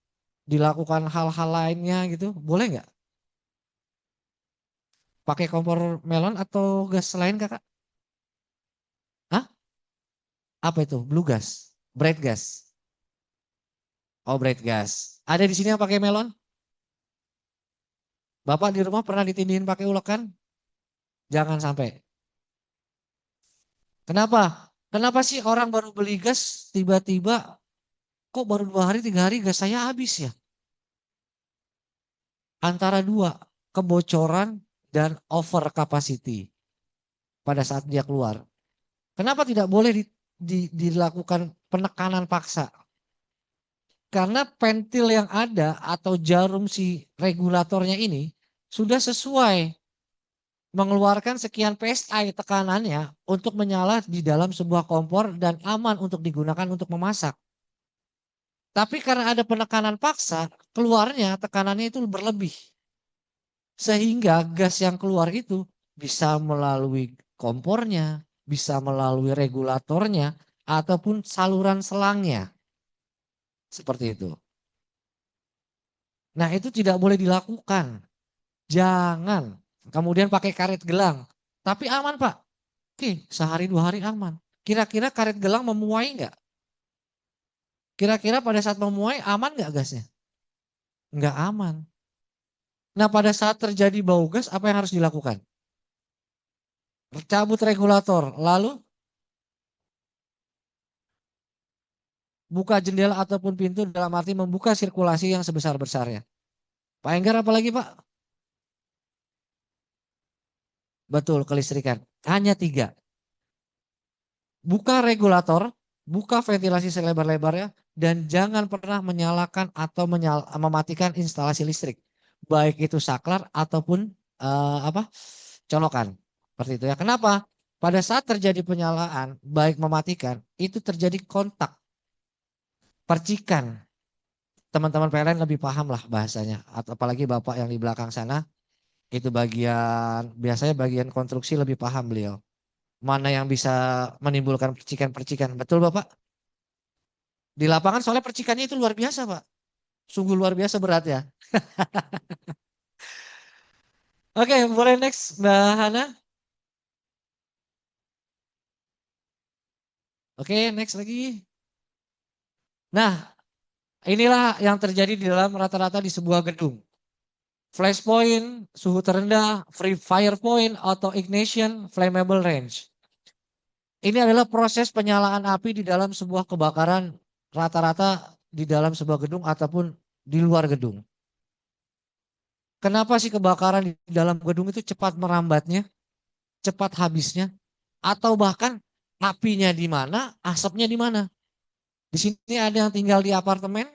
dilakukan hal-hal lainnya gitu, boleh nggak? Pakai kompor melon atau gas lain kakak? Hah? Apa itu? Blue gas? Bright gas? Oh bright gas. Ada di sini yang pakai melon? Bapak di rumah pernah ditindihin pakai ulekan? Jangan sampai. Kenapa? Kenapa sih orang baru beli gas tiba-tiba kok baru 2 hari 3 hari gas saya habis ya? Antara dua, kebocoran dan over capacity pada saat dia keluar. Kenapa tidak boleh dilakukan penekanan paksa? Karena pentil yang ada atau jarum si regulatornya ini sudah sesuai mengeluarkan sekian PSI tekanannya untuk menyala di dalam sebuah kompor dan aman untuk digunakan untuk memasak. Tapi karena ada penekanan paksa, keluarnya tekanannya itu berlebih. Sehingga gas yang keluar itu bisa melalui kompornya, bisa melalui regulatornya, ataupun saluran selangnya. Seperti itu. Nah itu tidak boleh dilakukan. Jangan. Kemudian pakai karet gelang. Tapi aman Pak. Oke, sehari 2 hari aman. Kira-kira karet gelang memuai nggak? Kira-kira pada saat memuai aman nggak gasnya? Nggak aman. Nah pada saat terjadi bau gas apa yang harus dilakukan? Cabut regulator. Lalu buka jendela ataupun pintu dalam arti membuka sirkulasi yang sebesar-besarnya. Pak Enggar apalagi Pak? Betul, kelistrikan. Hanya 3. Buka regulator, buka ventilasi selebar-lebarnya, dan jangan pernah menyalakan atau mematikan instalasi listrik. Baik itu saklar ataupun colokan. Seperti itu ya. Kenapa? Pada saat terjadi penyalaan, baik mematikan, itu terjadi kontak, percikan. Teman-teman PLN lebih paham lah bahasanya. Atau apalagi Bapak yang di belakang sana, itu biasanya bagian konstruksi lebih paham beliau. Mana yang bisa menimbulkan percikan-percikan. Betul Bapak? Di lapangan soalnya percikannya itu luar biasa Pak. Sungguh luar biasa berat ya. Oke, boleh next Mbak Hana. Oke, next lagi. Nah, inilah yang terjadi di dalam rata-rata di sebuah gedung. Flash point, suhu terendah, free fire point, auto ignition, flammable range. Ini adalah proses penyalaan api di dalam sebuah kebakaran rata-rata di dalam sebuah gedung ataupun di luar gedung. Kenapa sih kebakaran di dalam gedung itu cepat merambatnya, cepat habisnya, atau bahkan apinya di mana, asapnya di mana? Di sini ada yang tinggal di apartemen?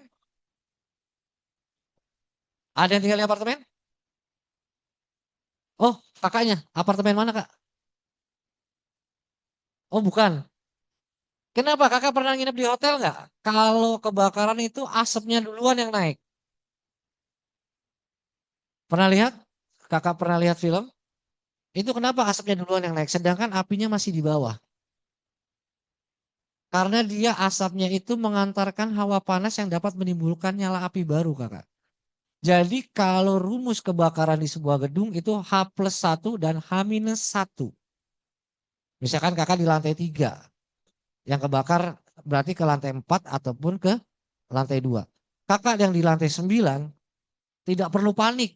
Ada yang tinggal di apartemen? Oh, kakaknya, apartemen mana kak? Oh bukan. Kenapa kakak pernah nginep di hotel nggak? Kalau kebakaran itu asapnya duluan yang naik. Pernah lihat? Kakak pernah lihat film? Itu kenapa asapnya duluan yang naik, sedangkan apinya masih di bawah? Karena dia asapnya itu mengantarkan hawa panas yang dapat menimbulkan nyala api baru kakak. Jadi kalau rumus kebakaran di sebuah gedung itu H+1 dan H-1. Misalkan kakak di lantai 3. Yang kebakar berarti ke lantai 4 ataupun ke lantai 2. Kakak yang di lantai 9 tidak perlu panik.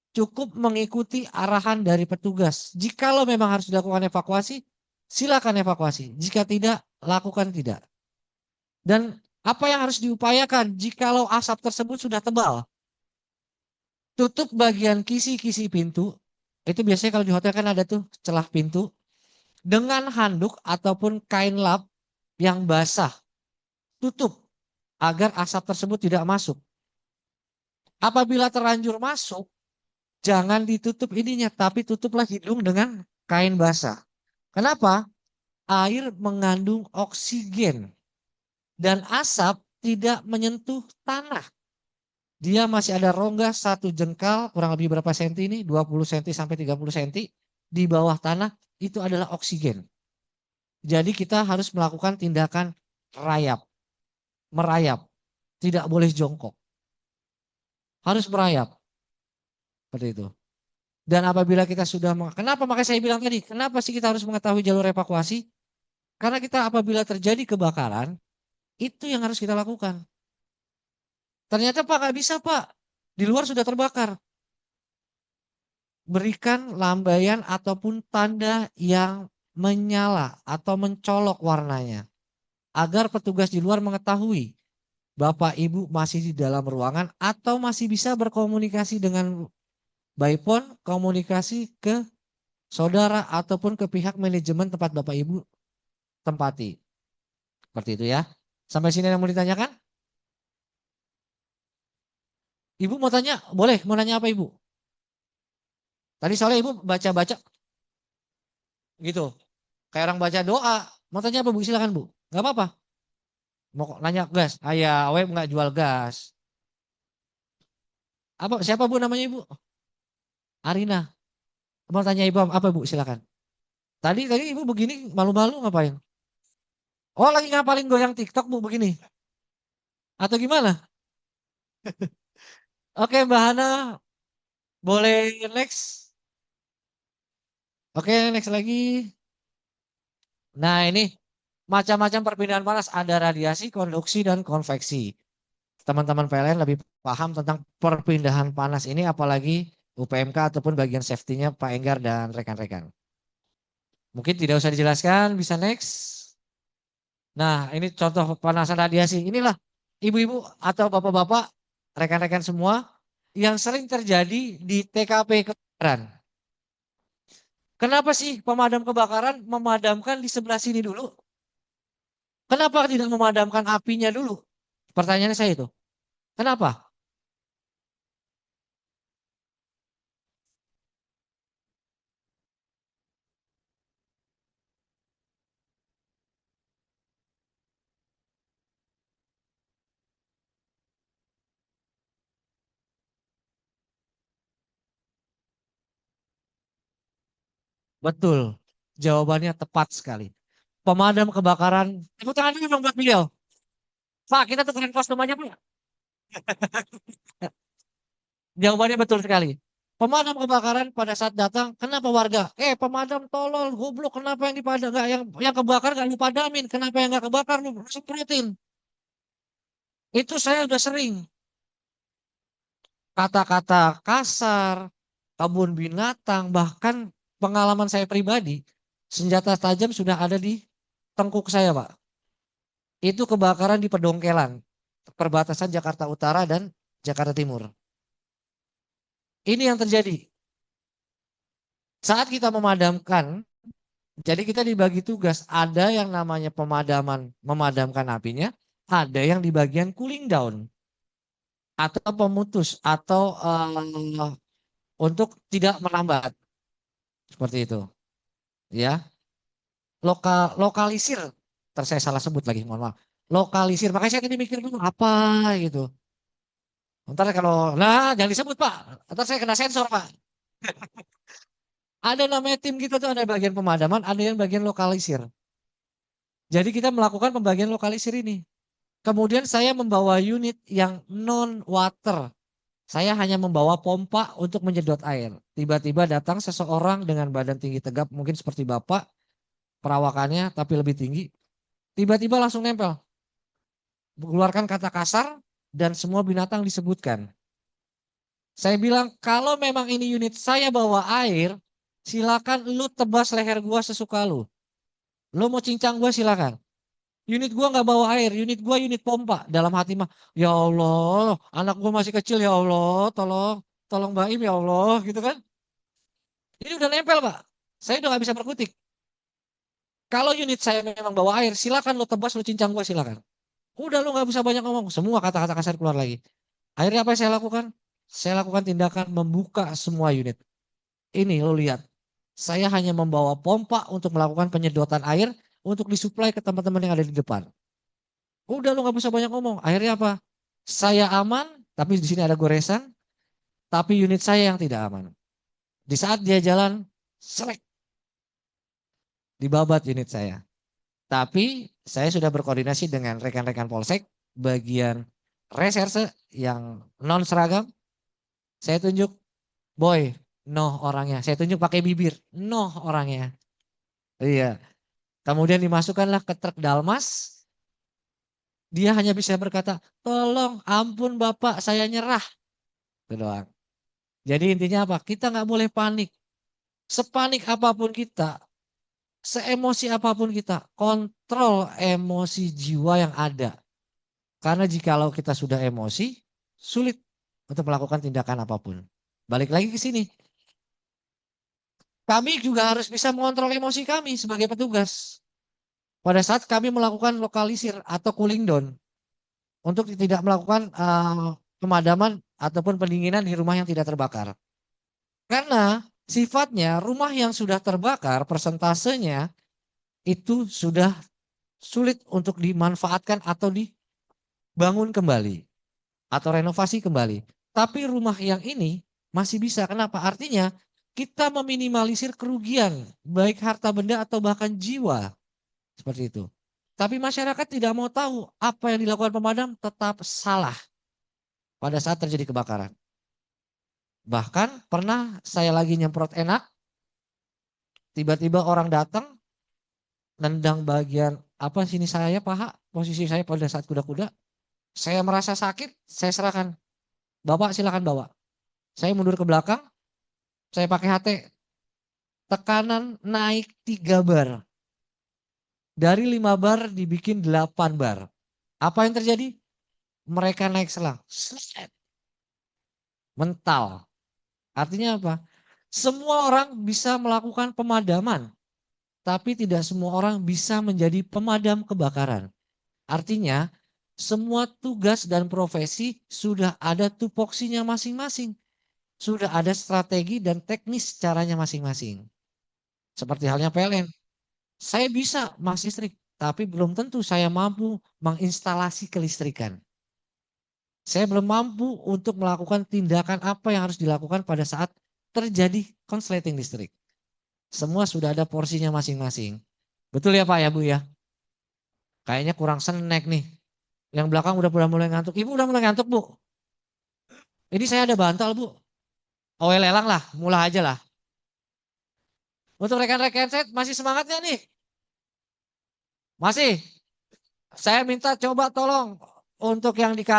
Cukup mengikuti arahan dari petugas. Jikalau memang harus dilakukan evakuasi, silakan evakuasi. Jika tidak, lakukan tidak. Dan apa yang harus diupayakan jikalau asap tersebut sudah tebal? Tutup bagian kisi-kisi pintu. Itu biasanya kalau di hotel kan ada tuh celah pintu. Dengan handuk ataupun kain lap yang basah. Tutup agar asap tersebut tidak masuk. Apabila terlanjur masuk, jangan ditutup ininya, tapi tutuplah hidung dengan kain basah. Kenapa? Air mengandung oksigen dan asap tidak menyentuh tanah. Dia masih ada rongga 1 jengkal, kurang lebih berapa senti ini? 20 senti sampai 30 senti di bawah tanah, itu adalah oksigen. Jadi kita harus melakukan tindakan rayap, merayap, tidak boleh jongkok. Harus merayap. Seperti itu. Dan apabila kita sudah, kenapa makanya saya bilang tadi, kenapa sih kita harus mengetahui jalur evakuasi? Karena kita apabila terjadi kebakaran, itu yang harus kita lakukan. Ternyata Pak nggak bisa Pak, di luar sudah terbakar. Berikan lambaian ataupun tanda yang menyala atau mencolok warnanya. Agar petugas di luar mengetahui Bapak Ibu masih di dalam ruangan atau masih bisa berkomunikasi dengan by phone, komunikasi ke saudara ataupun ke pihak manajemen tempat Bapak Ibu tempati. Seperti itu ya. Sampai sini yang mau ditanyakan? Ibu mau tanya? Boleh, mau nanya apa Ibu? Tadi soalnya Ibu baca-baca gitu. Kayak orang baca doa. Mau tanya apa Bu? Silakan Bu. Gak apa-apa. Mau nanya gas. Ayah, awet nggak jual gas. Apa? Siapa Bu namanya Ibu? Arina. Mau tanya Ibu apa Bu? Silakan. Tadi Ibu begini malu-malu ngapain? Oh lagi ngapalin goyang TikTok Bu begini. Atau gimana? Oke Mbak Hana, boleh next? Oke next lagi. Nah ini macam-macam perpindahan panas. Ada radiasi, konduksi, dan konveksi. Teman-teman PLN lebih paham tentang perpindahan panas ini apalagi UPMK ataupun bagian safety-nya Pak Enggar dan rekan-rekan. Mungkin tidak usah dijelaskan, bisa next. Nah ini contoh pemanasan radiasi. Inilah ibu-ibu atau bapak-bapak, rekan-rekan semua yang sering terjadi di TKP kebakaran. Kenapa sih pemadam kebakaran memadamkan di sebelah sini dulu? Kenapa tidak memadamkan apinya dulu? Pertanyaannya saya itu. Kenapa? Betul. Jawabannya tepat sekali. Pemadam kebakaran. Tepuk tangan dulu dong buat beliau. Pak, kita tukeran kos namanya Pak. Jawabannya betul sekali. Pemadam kebakaran pada saat datang, kenapa warga? Pemadam tolol, goblok, kenapa yang dipadam nggak yang kebakar nggak dipadamin? Kenapa yang nggak kebakar lu semprotin? Itu saya udah sering. Kata-kata kasar, kebun binatang, bahkan pengalaman saya pribadi, senjata tajam sudah ada di tengkuk saya, Pak. Itu kebakaran di Pedongkelan, perbatasan Jakarta Utara dan Jakarta Timur. Ini yang terjadi. Saat kita memadamkan, jadi kita dibagi tugas. Ada yang namanya memadamkan apinya, ada yang di bagian cooling down atau pemutus atau untuk tidak melambat. Seperti itu. Ya. Lokalisir. Saya salah sebut lagi, mohon maaf. Lokalisir. Makanya saya tadi mikir dulu apa gitu. Ntar kalau, jangan disebut Pak. Ntar saya kena sensor Pak. Ada namanya tim kita tuh ada bagian pemadaman, ada yang bagian lokalisir. Jadi kita melakukan pembagian lokalisir ini. Kemudian saya membawa unit yang non water. Saya hanya membawa pompa untuk menyedot air. Tiba-tiba datang seseorang dengan badan tinggi tegap, mungkin seperti Bapak, perawakannya tapi lebih tinggi. Tiba-tiba langsung nempel. Mengeluarkan kata kasar dan semua binatang disebutkan. Saya bilang, kalau memang ini unit saya bawa air, silakan lu tebas leher gua sesuka lu. Lu mau cincang gua silakan. Unit gua nggak bawa air, unit gua unit pompa. Dalam hati mah, ya Allah, anak gua masih kecil ya Allah, tolong Mbak Im ya Allah, gitu kan. Ini udah nempel Pak, saya udah nggak bisa berkutik. Kalau unit saya memang bawa air, silakan lu tebas, lu cincang gua silakan. Udah lu nggak bisa banyak ngomong, semua kata-kata kasar keluar lagi. Akhirnya apa yang saya lakukan? Saya lakukan tindakan membuka semua unit. Ini lo lihat, saya hanya membawa pompa untuk melakukan penyedotan air untuk disuplai ke teman-teman yang ada di depan. Udah lo nggak bisa banyak ngomong. Akhirnya apa? Saya aman, tapi di sini ada goresan. Tapi unit saya yang tidak aman. Di saat dia jalan, selek. Dibabat unit saya. Tapi saya sudah berkoordinasi dengan rekan-rekan Polsek bagian reserse yang non seragam. Saya tunjuk, boy, no orangnya. Saya tunjuk pakai bibir, no orangnya. Iya. Kemudian dimasukkanlah ke truk Dalmas. Dia hanya bisa berkata, tolong ampun Bapak saya nyerah. Itu doang. Jadi intinya apa? Kita nggak boleh panik. Sepanik apapun kita, seemosi apapun kita, kontrol emosi jiwa yang ada. Karena jikalau kita sudah emosi, sulit untuk melakukan tindakan apapun. Balik lagi ke sini. Kami juga harus bisa mengontrol emosi kami sebagai petugas. Pada saat kami melakukan lokalisir atau cooling down untuk tidak melakukan pemadaman ataupun pendinginan di rumah yang tidak terbakar. Karena sifatnya rumah yang sudah terbakar persentasenya itu sudah sulit untuk dimanfaatkan atau dibangun kembali atau renovasi kembali. Tapi rumah yang ini masih bisa. Kenapa? Artinya kita meminimalisir kerugian baik harta benda atau bahkan jiwa. Seperti itu. Tapi masyarakat tidak mau tahu apa yang dilakukan pemadam tetap salah pada saat terjadi kebakaran. Bahkan pernah saya lagi nyemprot enak, tiba-tiba orang datang, nendang bagian apa sini saya paha, posisi saya pada saat kuda-kuda. Saya merasa sakit, saya serahkan. Bapak silakan bawa. Saya mundur ke belakang, saya pakai HT. Tekanan naik 3 bar. Dari 5 bar dibikin 8 bar. Apa yang terjadi? Mereka naik selang. Mental. Artinya apa? Semua orang bisa melakukan pemadaman. Tapi tidak semua orang bisa menjadi pemadam kebakaran. Artinya semua tugas dan profesi sudah ada tupoksinya masing-masing. Sudah ada strategi dan teknis caranya masing-masing. Seperti halnya PLN. Saya bisa mas listrik, tapi belum tentu saya mampu menginstalasi kelistrikan. Saya belum mampu untuk melakukan tindakan apa yang harus dilakukan pada saat terjadi konsleting listrik. Semua sudah ada porsinya masing-masing. Betul ya Pak ya Bu ya? Kayaknya kurang snack nih. Yang belakang udah mulai ngantuk. Ibu udah mulai ngantuk Bu? Ini saya ada bantal Bu. Owe lelang lah, mulai aja lah. Untuk rekan-rekan saya masih semangatnya nih? Masih? Saya minta coba tolong untuk yang di kantor.